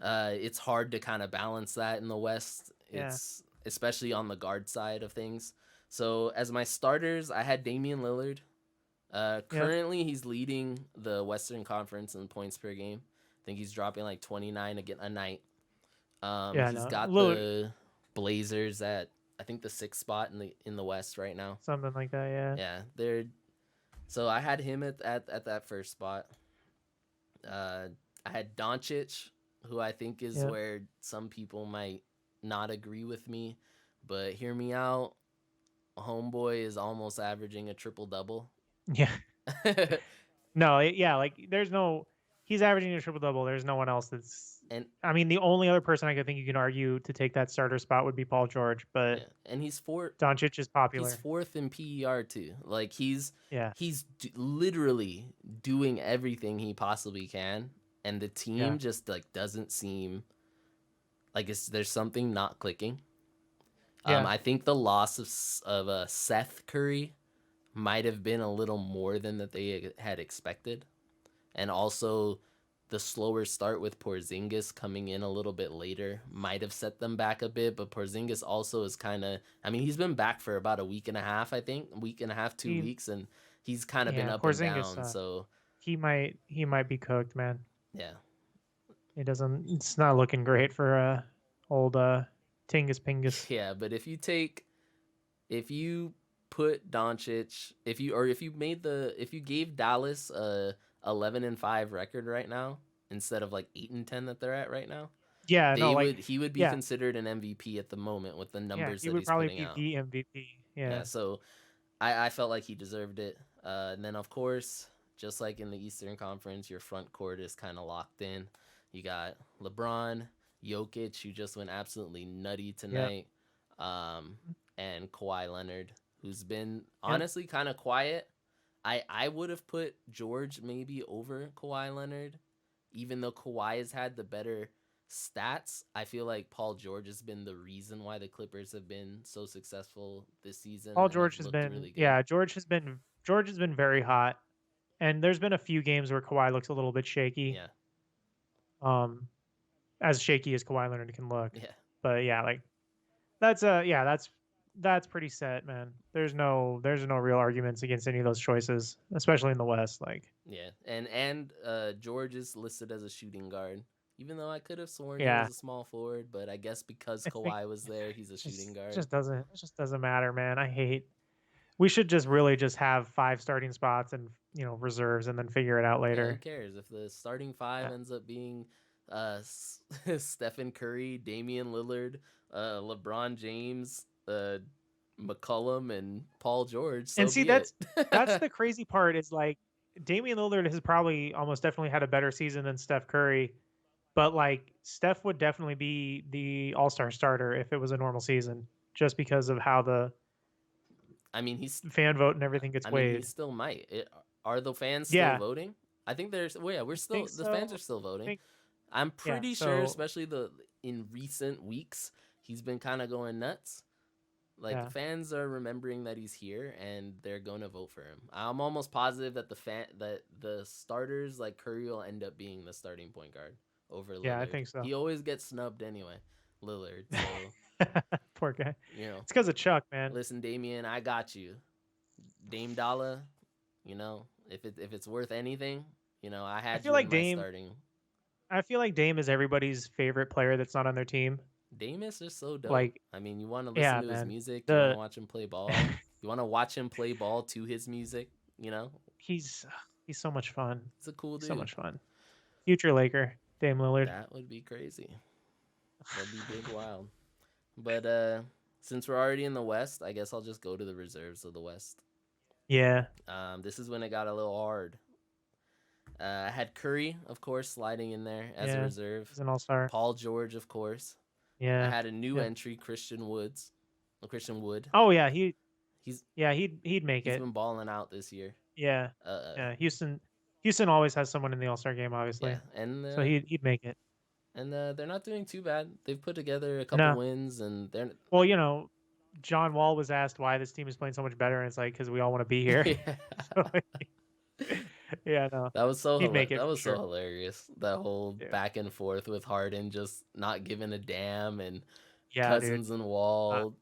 It's hard to kind of balance that in the West. It's especially on the guard side of things. So as my starters, I had Damian Lillard. Currently, he's leading the Western Conference in points per game. I think he's dropping like 29 a night. He's got Lillard. The Blazers at, I think, the 6th spot in the West right now. Something like that, yeah. So I had him at that first spot. I had Doncic, who I think is where some people might not agree with me, but hear me out. Homeboy is almost averaging a triple-double. Yeah. No, like he's averaging a triple-double. There's no one else I mean, the only other person I could think you can argue to take that starter spot would be Paul George, but and he's fourth. Doncic is popular. He's 4th in PER too. Like he's literally doing everything he possibly can, and the team just like doesn't seem like there's something not clicking. I think the loss of Seth Curry might have been a little more than that they had expected, and also the slower start with Porzingis coming in a little bit later might have set them back a bit. But Porzingis also is kind of, I mean, he's been back for about a week and a half, I think, 2 weeks, and he's kind of been up Porzingis, and down. So he might be cooked, man. Yeah, it's not looking great for old Tingus Pingus. Yeah, but if you put Doncic, if you gave Dallas a 11-5 record right now instead of like 8-10 that they're at right now, he would be considered an MVP at the moment with the numbers that he's putting out. He would probably be the MVP. Yeah. So I felt like he deserved it. And then of course, just like in the Eastern Conference, your front court is kind of locked in. You got LeBron, Jokic, who just went absolutely nutty tonight, and Kawhi Leonard, who's been honestly kind of quiet. I would have put George maybe over Kawhi Leonard, even though Kawhi has had the better stats. I feel like Paul George has been the reason why the Clippers have been so successful this season. Paul George has been really good. George has been very hot, and there's been a few games where Kawhi looks a little bit shaky. Yeah. As shaky as Kawhi Leonard can look. Yeah. But that's pretty set, man. There's no real arguments against any of those choices, especially in the West. Like. Yeah, and George is listed as a shooting guard, even though I could have sworn he was a small forward, but I guess because Kawhi was there, he's a shooting guard. It just doesn't matter, man. We should just really just have 5 starting spots and reserves, and then figure it out later. Who cares if the starting 5 ends up being Stephen Curry, Damian Lillard, LeBron James, McCollum, and Paul George. So and see, that's the crazy part is like Damian Lillard has probably almost definitely had a better season than Steph Curry, but like Steph would definitely be the all-star starter if it was a normal season, just because of how I mean, he's fan vote and everything gets I mean, he weighed. still might. Are the fans still Yeah, voting? I think there's. Well, yeah, we're I still. think The fans so. are still I voting. think I'm yeah. pretty sure, So especially in recent weeks, he's been kind of going nuts. Like yeah, fans are remembering that he's here and they're going to vote for him. I'm almost positive that the starters like Curry will end up being the starting point guard over yeah, I Lillard. think so. He always gets snubbed anyway, Lillard. So Poor guy. you know, It's because of Chuck, man. listen, Damian, I got you. Dame Dollar, you know, if it's worth anything, you know, I I had feel you in like my Dame. starting. I feel like Dame is everybody's favorite player that's not on their team. Dame is just so dope. Like, I mean, you want to listen yeah, to his man. music, you want to The watch him play ball, you want to watch him play ball to his music, you know? he's so much fun. He's a cool He's so dude. much fun. Future Laker, Dame Lillard. That would be crazy. That'd be big wild. But since we're already in the West, I guess I'll just go to the reserves of the West. Yeah. This is when it got a little hard. I had Curry, of course, sliding in there as a Yeah. reserve. He's an all-star. Paul George, of course. I Yeah. had a new Yeah. entry, Christian Wood. Oh yeah, he'd make He's it. been balling out this year. Yeah. Yeah. Houston always has someone in the All-Star game, obviously. Yeah, and So he'd make it. and they're not doing too bad. They've put together a couple No. wins, and they're Well, you know, John Wall was asked why this team is playing so much better, and it's like because we all want to be here. yeah. So, like, yeah, no. That was so He'd make it that for was sure. so hilarious. That whole Yeah. back and forth with Harden just not giving a damn, and Yeah, Cousins dude. and Wall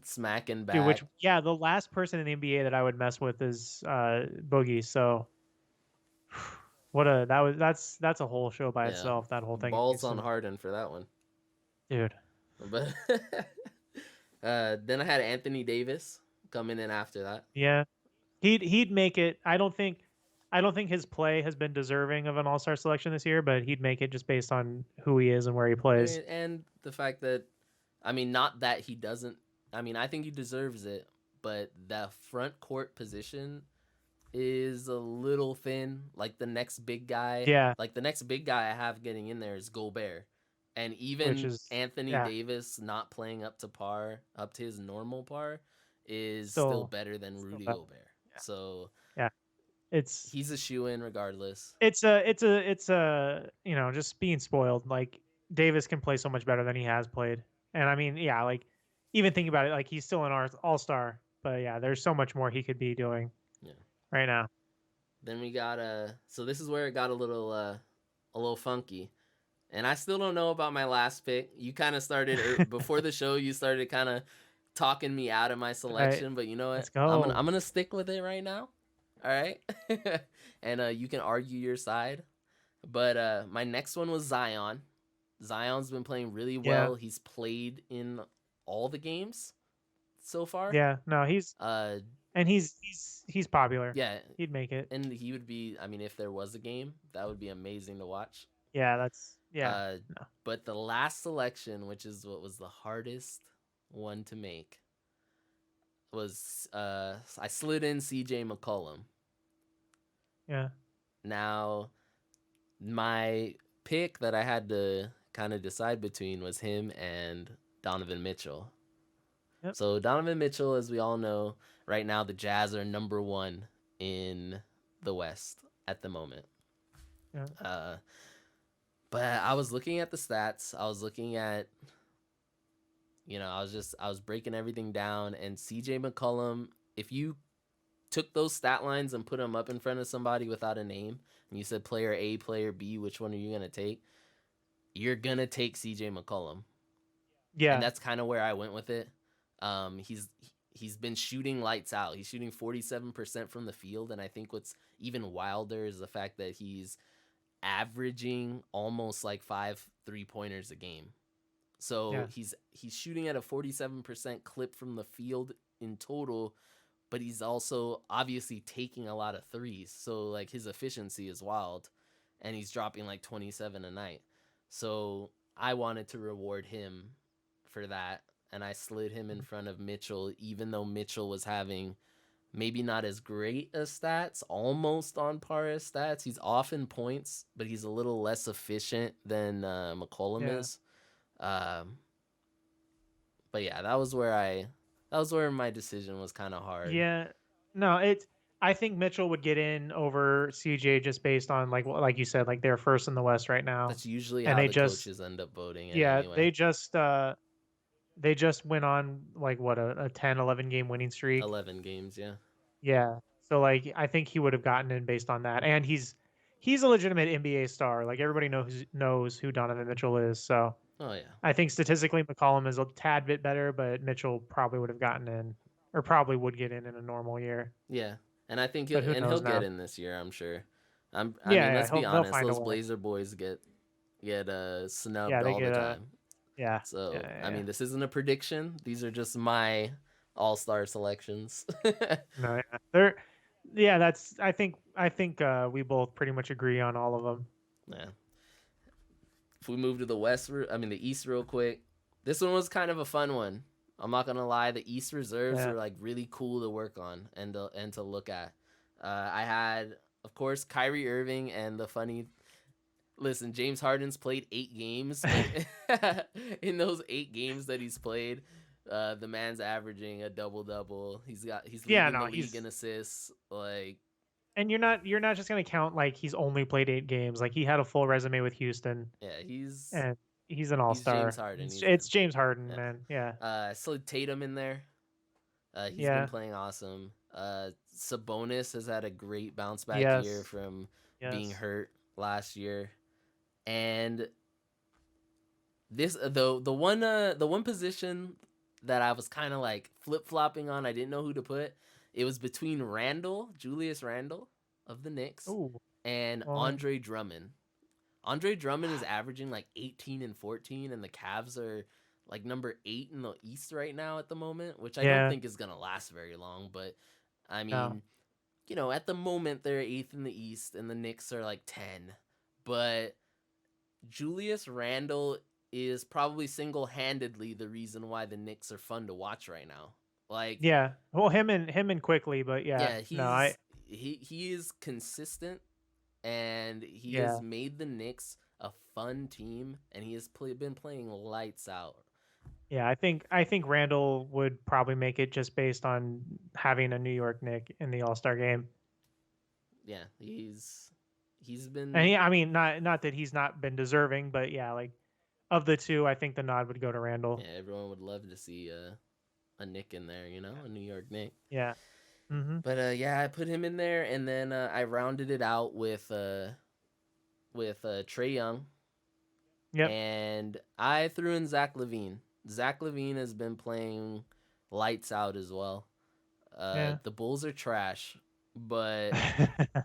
smacking back. Dude, the last person in the NBA that I would mess with is Boogie. So that's a whole show by Yeah. itself. That whole thing. Balls on Harden for that one. Dude. But then I had Anthony Davis coming in after that. Yeah, he'd make it. I don't think his play has been deserving of an All-Star selection this year, but he'd make it just based on who he is and where he plays. And the fact that, I mean, not that he doesn't. I mean, I think he deserves it, but the front court position is a little thin. Like the next big guy. Yeah. Like the next big guy I have getting in there is Gobert. And even Anthony Davis not playing up to his normal par, is still better than Rudy Gobert. Yeah. So yeah, he's a shoo-in regardless. It's a you know, just being spoiled. Like Davis can play so much better than he has played, and I mean, yeah, like even thinking about it, like he's still an all-star, but yeah, there's so much more he could be doing. Yeah. Right now. Then we got so this is where it got a little funky. And I still don't know about my last pick. You kind of started before the show. You started kind of talking me out of my selection, right. But you know what? Let's go. I'm gonna stick with it right now. All right, and you can argue your side. But my next one was Zion. Zion's been playing really well. Yeah. He's played in all the games so far. Yeah, no, he's and he's popular. Yeah, he'd make it, and he would be. I mean, if there was a game, that would be amazing to watch. Yeah, no. But the last selection, which is what was the hardest one to make, was I slid in CJ McCollum. Yeah. Now, my pick that I had to kind of decide between was him and Donovan Mitchell. Yep. So Donovan Mitchell, as we all know, right now the Jazz are number 1 in the West at the moment. Yeah. But I was looking at the stats. I was looking at, you know, I was breaking everything down. And CJ McCollum, if you took those stat lines and put them up in front of somebody without a name, and you said player A, player B, which one are you going to take? You're going to take CJ McCollum. Yeah. And that's kind of where I went with it. He's been shooting lights out. He's shooting 47% from the field. And I think what's even wilder is the fact that he's averaging almost like 5 3-pointers a game. So yeah. he's shooting at a 47% clip from the field in total, but he's also obviously taking a lot of threes. So like his efficiency is wild, and he's dropping like 27 a night. So I wanted to reward him for that, and I slid him in front of Mitchell, even though Mitchell was having maybe not as great as stats, almost on par as stats. He's off in points, but he's a little less efficient than McCollum is. But yeah, that was where I That was where my decision was kind of hard. Yeah. No, I think Mitchell would get in over CJ just based on like you said, like they're first in the West right now. That's usually And how they the just coaches end up voting it yeah, anyway. they just went on like what a 10, 11 game winning streak. 11 games, yeah. Yeah. So like I think he would have gotten in based on that. And he's a legitimate NBA star. Like everybody knows who Donovan Mitchell is. So Oh yeah. I think statistically McCollum is a tad bit better, but Mitchell probably would have gotten in or probably would get in a normal year. Yeah. And I think But who he'll knows get now? in this year, I'm sure. I Yeah, mean, yeah, let's be they'll honest, find a those way. Blazer boys get snubbed Yeah, they all the get time. yeah. So, Yeah, yeah, I mean, yeah. this isn't a prediction. These are just my all-star selections. No, yeah. That's I think we both pretty much agree on all of them. Yeah. If we move to the East real quick. This one was kind of a fun one. I'm not gonna lie, the East reserves Yeah. are like really cool to work on and to look at. I had, of course, Kyrie Irving and the funny. Listen, James Harden's played 8 games. In those 8 games that he's played, the man's averaging a double-double. He's leading the league in assists. Like, and you're not just gonna count like he's only played 8 games. Like he had a full resume with Houston. yeah, he's And he's an all-star. James Harden. It's James Harden, yeah. man. Yeah. Slid Tatum in there. He's Yeah. been playing awesome. Sabonis has had a great bounce back Yes. year from Yes. being hurt last year, and this the one position that I was kind of like flip flopping on. I didn't know who to put. It was between Julius Randle of the Knicks, Ooh. and Well, Andre Drummond. Andre Drummond is averaging like 18 and 14, and the Cavs are like number 8 in the East right now at the moment, which I Yeah. don't think is going to last very long. But, I mean, No. you know, at the moment they're 8th in the East, and the Knicks are like 10. But Julius Randle is probably single-handedly the reason why the Knicks are fun to watch right now. Like, Yeah. Well, him and Quickly, but yeah. yeah, he is consistent, and he Yeah. has made the Knicks a fun team, and he has been playing lights out. Yeah, I think Randall would probably make it just based on having a New York Knick in the All-Star game. Yeah, he's been. And I mean, not that he's not been deserving, but yeah, like of the two, I think the nod would go to Randall. Yeah, everyone would love to see a Knick in there, a New York Knick. Yeah. Mm-hmm. But yeah, I put him in there, and then I rounded it out with Trae Young. Yep. And I threw in Zach LaVine. Zach LaVine has been playing lights out as well. Yeah. The Bulls are trash, but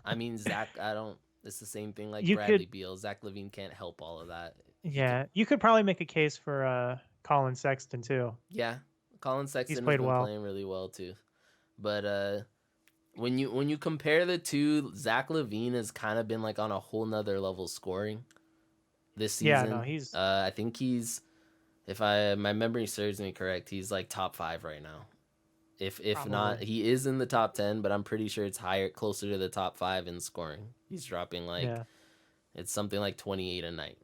I mean, it's the same thing like Bradley Beal. Zach LaVine can't help all of that. Yeah, you could probably make a case for Colin Sexton too. Yeah, Colin Sexton played has been well. playing really well too. But when you compare the two, Zach LaVine has kind of been like on a whole nother level scoring this season. Yeah, no, he's. I think he's, if my memory serves me correct, he's like top 5 right now. If not, he is in the top 10, but I'm pretty sure it's higher, closer to the top 5 in scoring. He's dropping it's something like 28 a night.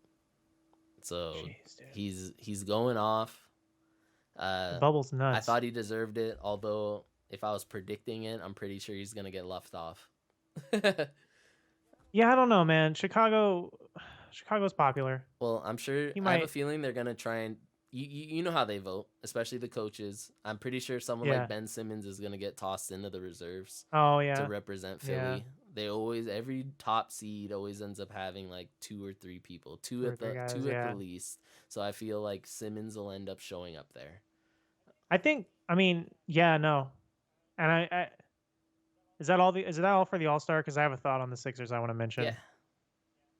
So Jeez, he's going off. the bubble's nuts. I thought he deserved it, although if I was predicting it, I'm pretty sure he's gonna get left off. Yeah, I don't know, man. Chicago's popular. Well, I'm sure. I have a feeling they're gonna try and you know how they vote, especially the coaches. I'm pretty sure someone like Ben Simmons is gonna get tossed into the reserves. Oh yeah. To represent Philly. Yeah. They every top seed always ends up having like 2 or 3 people, two at the least. So I feel like Simmons will end up showing up there. I mean, yeah, no, and I is that all for the All-Star? Because I have a thought on the Sixers I want to mention.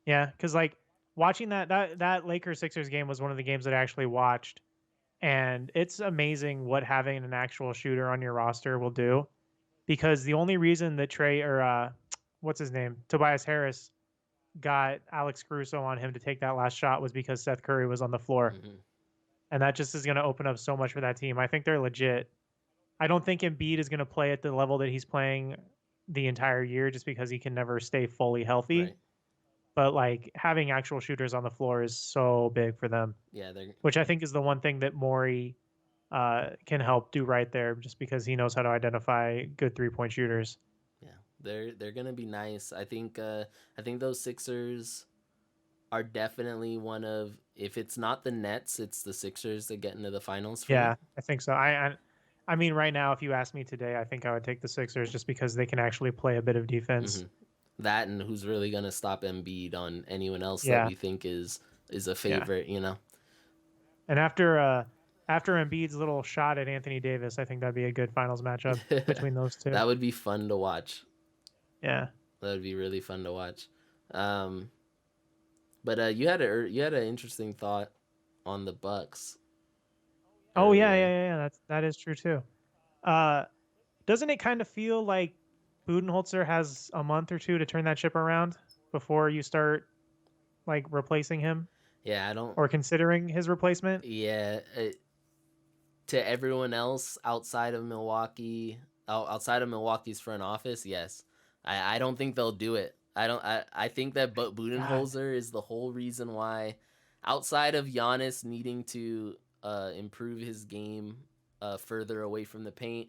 Yeah, because like watching that Lakers Sixers game was one of the games that I actually watched, and it's amazing what having an actual shooter on your roster will do. Because the only reason that Tobias Harris got Alex Caruso on him to take that last shot was because Seth Curry was on the floor. Mm-hmm. And that just is going to open up so much for that team. I think they're legit. I don't think Embiid is going to play at the level that he's playing the entire year just because he can never stay fully healthy. Right. But like having actual shooters on the floor is so big for them. Yeah, which I think is the one thing that Morey can help do right there, just because he knows how to identify good 3-point shooters. Yeah, they're gonna be nice. I think those Sixers are definitely one of, if it's not the Nets, it's the Sixers that get into the finals for me. Yeah, I think so. I mean, right now, if you ask me today, I think I would take the Sixers just because they can actually play a bit of defense. That, and who's really gonna stop Embiid on anyone else that Yeah, we think is a yeah. favorite, you know? And after Embiid's little shot at Anthony Davis, I think that'd be a good finals matchup between those two. That would be fun to watch. Yeah. That would be really fun to watch. But you had an interesting thought on the Bucks. Oh yeah. That is true too. Doesn't it kind of feel like Budenholzer has a month or two to turn that ship around before you start like replacing him? Yeah, I don't. Or considering his replacement? Yeah, to everyone else outside of Milwaukee, outside of Milwaukee's front office, yes. I don't think they'll do it. I think that Budenholzer is the whole reason why, outside of Giannis needing to improve his game further away from the paint,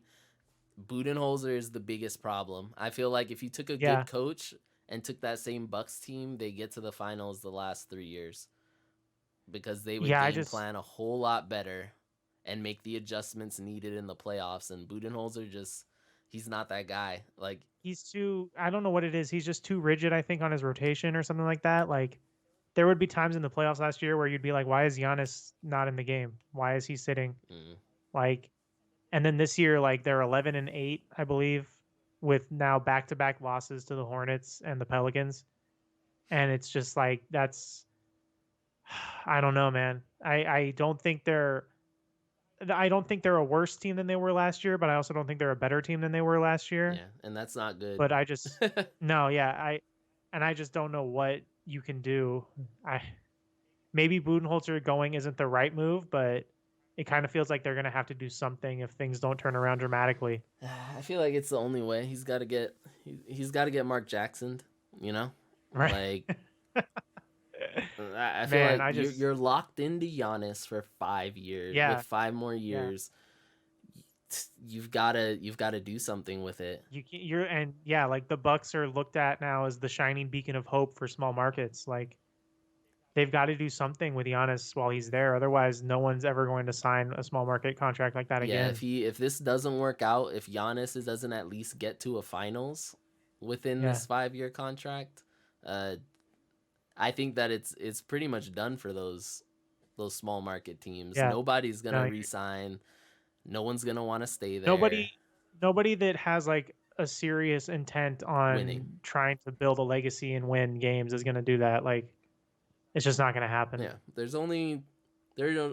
Budenholzer is the biggest problem. I feel like if you took a good coach and took that same Bucks team, they get to the finals the last 3 years, because they would game plan a whole lot better and make the adjustments needed in the playoffs. And Budenholzer he's not that guy. Like, he's too, I don't know what it is. He's just too rigid, I think, on his rotation or something like that. Like, there would be times in the playoffs last year where you'd be like, why is Giannis not in the game? Why is he sitting? Like, and then this year, like, they're 11-8, I believe, with now back-to-back losses to the Hornets and the Pelicans. And it's just like, I don't know, man. I don't think they're a worse team than they were last year, but I also don't think they're a better team than they were last year. Yeah, and that's not good. But I just I just don't know what you can do. Maybe Budenholzer going isn't the right move, but it kind of feels like they're gonna have to do something if things don't turn around dramatically. I feel like it's the only way. He's got to get Mark Jackson'd, you know? Right. Like, I feel like you're locked into Giannis for 5 years. Yeah. With 5 more years, you've got to do something with it. Like the Bucks are looked at now as the shining beacon of hope for small markets. Like, they've got to do something with Giannis while he's there. Otherwise, no one's ever going to sign a small market contract like that again. Yeah, if this doesn't work out, if Giannis doesn't at least get to a finals within this 5-year contract, I think that it's pretty much done for those small market teams. Yeah. Nobody's gonna re-sign. No one's gonna want to stay there. Nobody that has like a serious intent on trying to build a legacy and win games is gonna do that. Like, it's just not gonna happen. Yeah, there are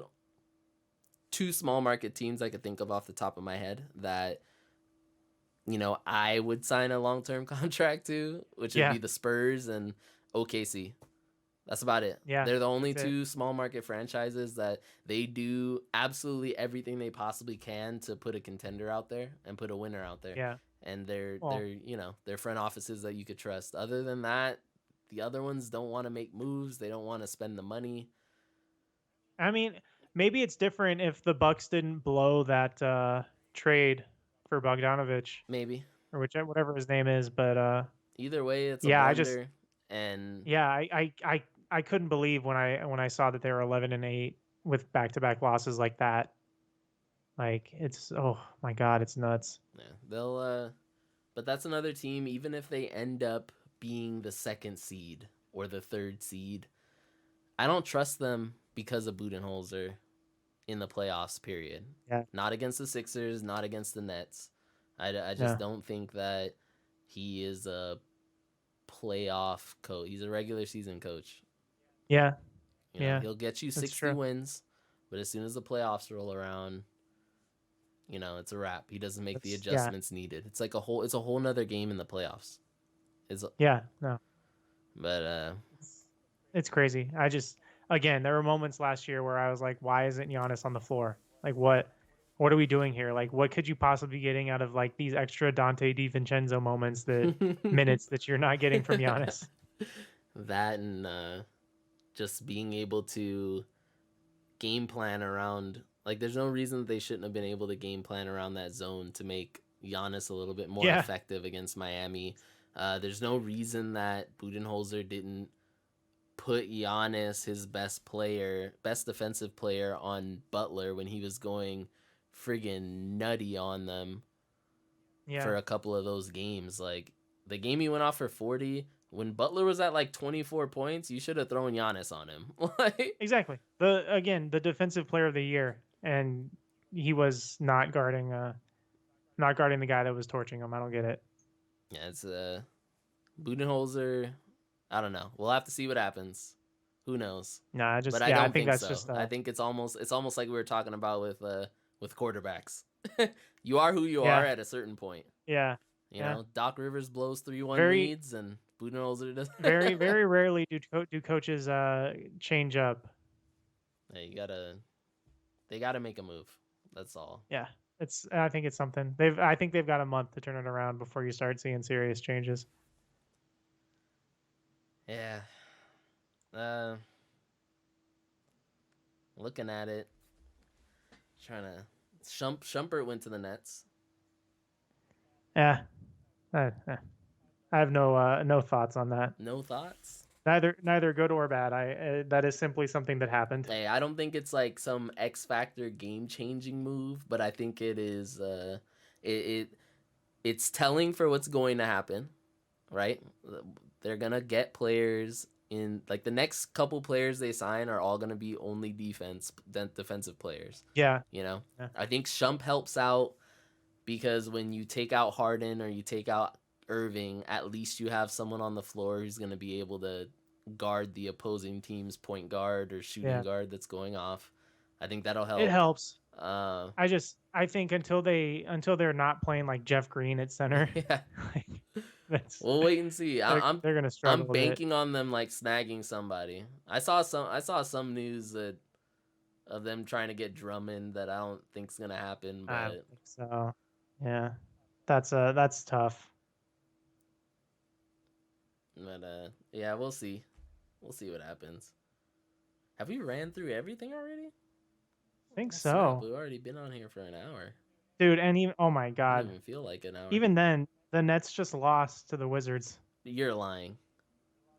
2 small market teams I could think of off the top of my head that, you know, I would sign a long-term contract to, which would be the Spurs and OKC. That's about it. Yeah, they're the only 2 small market franchises that they do absolutely everything they possibly can to put a contender out there and put a winner out there. Yeah. And they're front offices that you could trust. Other than that, the other ones don't want to make moves. They don't want to spend the money. I mean, maybe it's different if the Bucks didn't blow that trade for Bogdanovich. Maybe. Or whatever his name is, but either way, it's a blunder. I couldn't believe when I saw that they were 11-8 with back-to-back losses like that. Like, it's, oh my God, it's nuts. Yeah, they'll but that's another team. Even if they end up being the 2nd seed or the 3rd seed, I don't trust them because of Budenholzer in the playoffs, period. Yeah. Not against the Sixers, not against the Nets. I just don't think that he is a playoff coach. He's a regular season coach. Yeah. You know, he'll get you 60 wins, but as soon as the playoffs roll around, you know, it's a wrap. He doesn't make the adjustments needed. It's like a whole nother game in the playoffs. But it's crazy. Again, there were moments last year where I was like, why isn't Giannis on the floor? Like, what are we doing here? Like, what could you possibly be getting out of like these extra Dante DiVincenzo moments, minutes that you're not getting from Giannis? That and just being able to game plan around Like, there's no reason that they shouldn't have been able to game plan around that zone to make Giannis a little bit more effective against Miami. There's no reason that Budenholzer didn't put Giannis, his best defensive player, on Butler when he was going friggin' nutty on them for a couple of those games. Like, the game he went off for 40, when Butler was at like 24 points, you should have thrown Giannis on him. Exactly. The defensive player of the year, and he was not guarding the guy that was torching him. I don't get it. Yeah, it's Budenholzer. I don't know. We'll have to see what happens. Who knows? Nah, but I think that's so. Just. I think it's almost like we were talking about with quarterbacks. You are who you are at a certain point. Yeah. You know, Doc Rivers blows 3-1 leads, and Budenholzer does. very rarely do coaches change up. Yeah, they gotta make a move. That's all. Yeah, I think it's something. I think they've got a month to turn it around before you start seeing serious changes. Yeah. Looking at it, trying to. Shumpert went to the Nets. Yeah. I have no thoughts on that. No thoughts? Neither good or bad. That is simply something that happened. Hey, I don't think it's like some X Factor game-changing move, but I think it is. It's telling for what's going to happen, right? They're gonna get players in, like, the next couple players they sign are all gonna be only defensive players. Yeah. You know, I think Shump helps out because when you take out Harden or you take out Irving, at least you have someone on the floor who's going to be able to guard the opposing team's point guard or shooting guard that's going off. I think that'll help. It helps. I think until they're not playing like Jeff Green at center. Yeah. We'll wait and see. They're going to struggle. I'm banking on them like snagging somebody. I saw some news of them trying to get Drummond that I don't think's going to happen, but I don't think so. Yeah. That's tough. But yeah, we'll see. We'll see what happens. Have we ran through everything already? I think so. We've already been on here for an hour. Dude, and even, oh my God. I don't even feel like an hour. Even then, the Nets just lost to the Wizards. You're lying.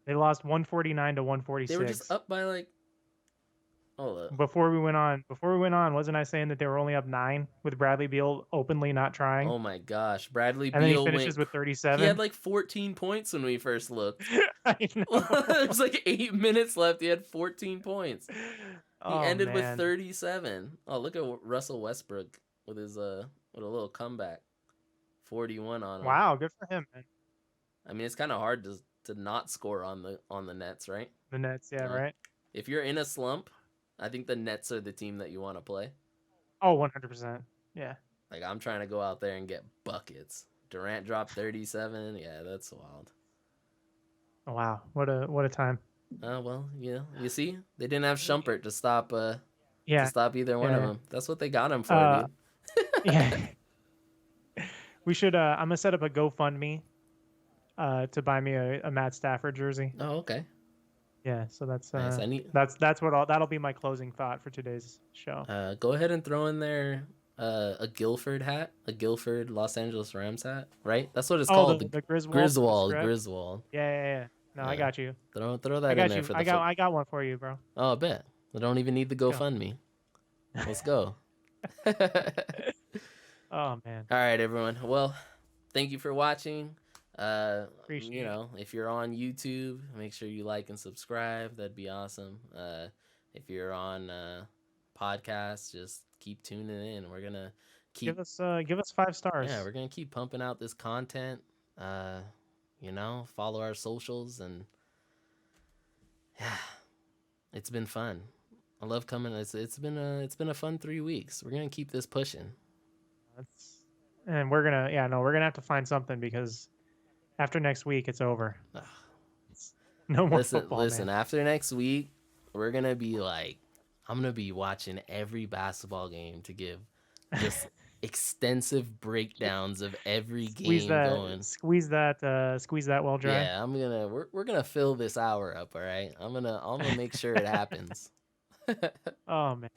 They lost 149 to 146. They were just up by like. Hold up. Before we went on, wasn't I saying that they were only up 9 with Bradley Beal openly not trying? Oh my gosh, Bradley Beal. And then he finishes with 37. He had like 14 points when we first looked. I know. There was like 8 minutes left. He had 14 points. He ended with 37. Oh, look at Russell Westbrook with his with a little comeback. 41 on him. Wow, good for him, man. I mean, it's kind of hard to not score on the Nets, right? The Nets, yeah, right. If you're in a slump, I think the Nets are the team that you want to play. Oh, 100%. Yeah. Like, I'm trying to go out there and get buckets. Durant dropped 37. Yeah, that's wild. Oh, wow. What a time. Well, you know, you see, they didn't have Shumpert to stop to stop either one of them. That's what they got him for, dude. Yeah. We should I'm going to set up a GoFundMe to buy me a Matt Stafford jersey. Oh, okay. Yeah, so that's nice. That'll be my closing thought for today's show. Go ahead and throw in there a Guilford hat, a Guilford Los Angeles Rams hat, right? That's what it's called. The Griswold. Griswold. Yeah. No, I got you. Throw that in there for the. I got one for you, bro. Oh, I bet. I don't even need the GoFundMe. Let's go. Oh man. All right, everyone. Well, thank you for watching. Appreciate you know, if you're on YouTube, make sure you like and subscribe. That'd be awesome. If you're on podcasts, just keep tuning in. We're gonna give us 5 stars. Yeah, we're gonna keep pumping out this content. You know, follow our socials, and yeah, it's been fun. I love coming. It's been a fun 3 weeks. We're gonna keep this pushing. And we're gonna have to find something because after next week it's over. No more football. Listen, after next week, we're gonna be like, I'm gonna be watching every basketball game to give just extensive breakdowns of every game going. Squeeze that well dry. Yeah, we're gonna fill this hour up. All right, I'm gonna make sure it happens. Oh man.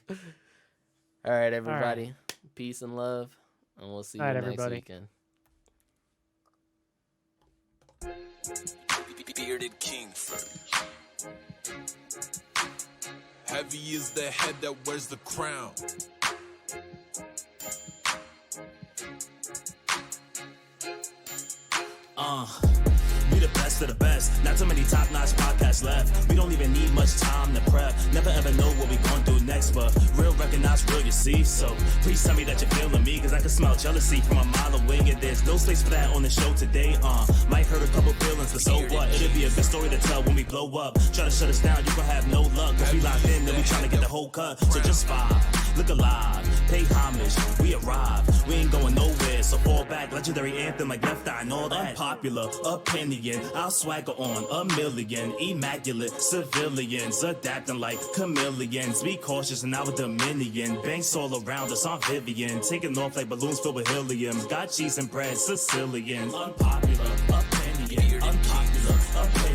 All right, everybody. Peace and love, and we'll see you next everybody. weekend. Bearded king first. Heavy is the head that wears the crown. We the best of the best. Not too many top-notch podcasts left. We don't even need much time to prep. Never ever know what we gon' do next, but real recognize real, you see. So please tell me that you're feeling me, cause I can smell jealousy from a mile away. And there's no space for that on the show today. Might hurt a couple feelings, but so what? It'll be a good story to tell when we blow up. Try to shut us down, you gon' have no luck. Cause we locked in, then we tryna get the whole cut. So just vibe, look alive, pay homage, we arrive. We ain't going nowhere, so fall back. Legendary anthem like Left Eye and all that. Unpopular opinion, I'll swagger on a million. Immaculate civilians, adapting like chameleons. Be cautious in our dominion. Banks all around us on Vivian, taking off like balloons filled with helium. Got cheese and bread, Sicilian. Unpopular opinion, unpopular opinion.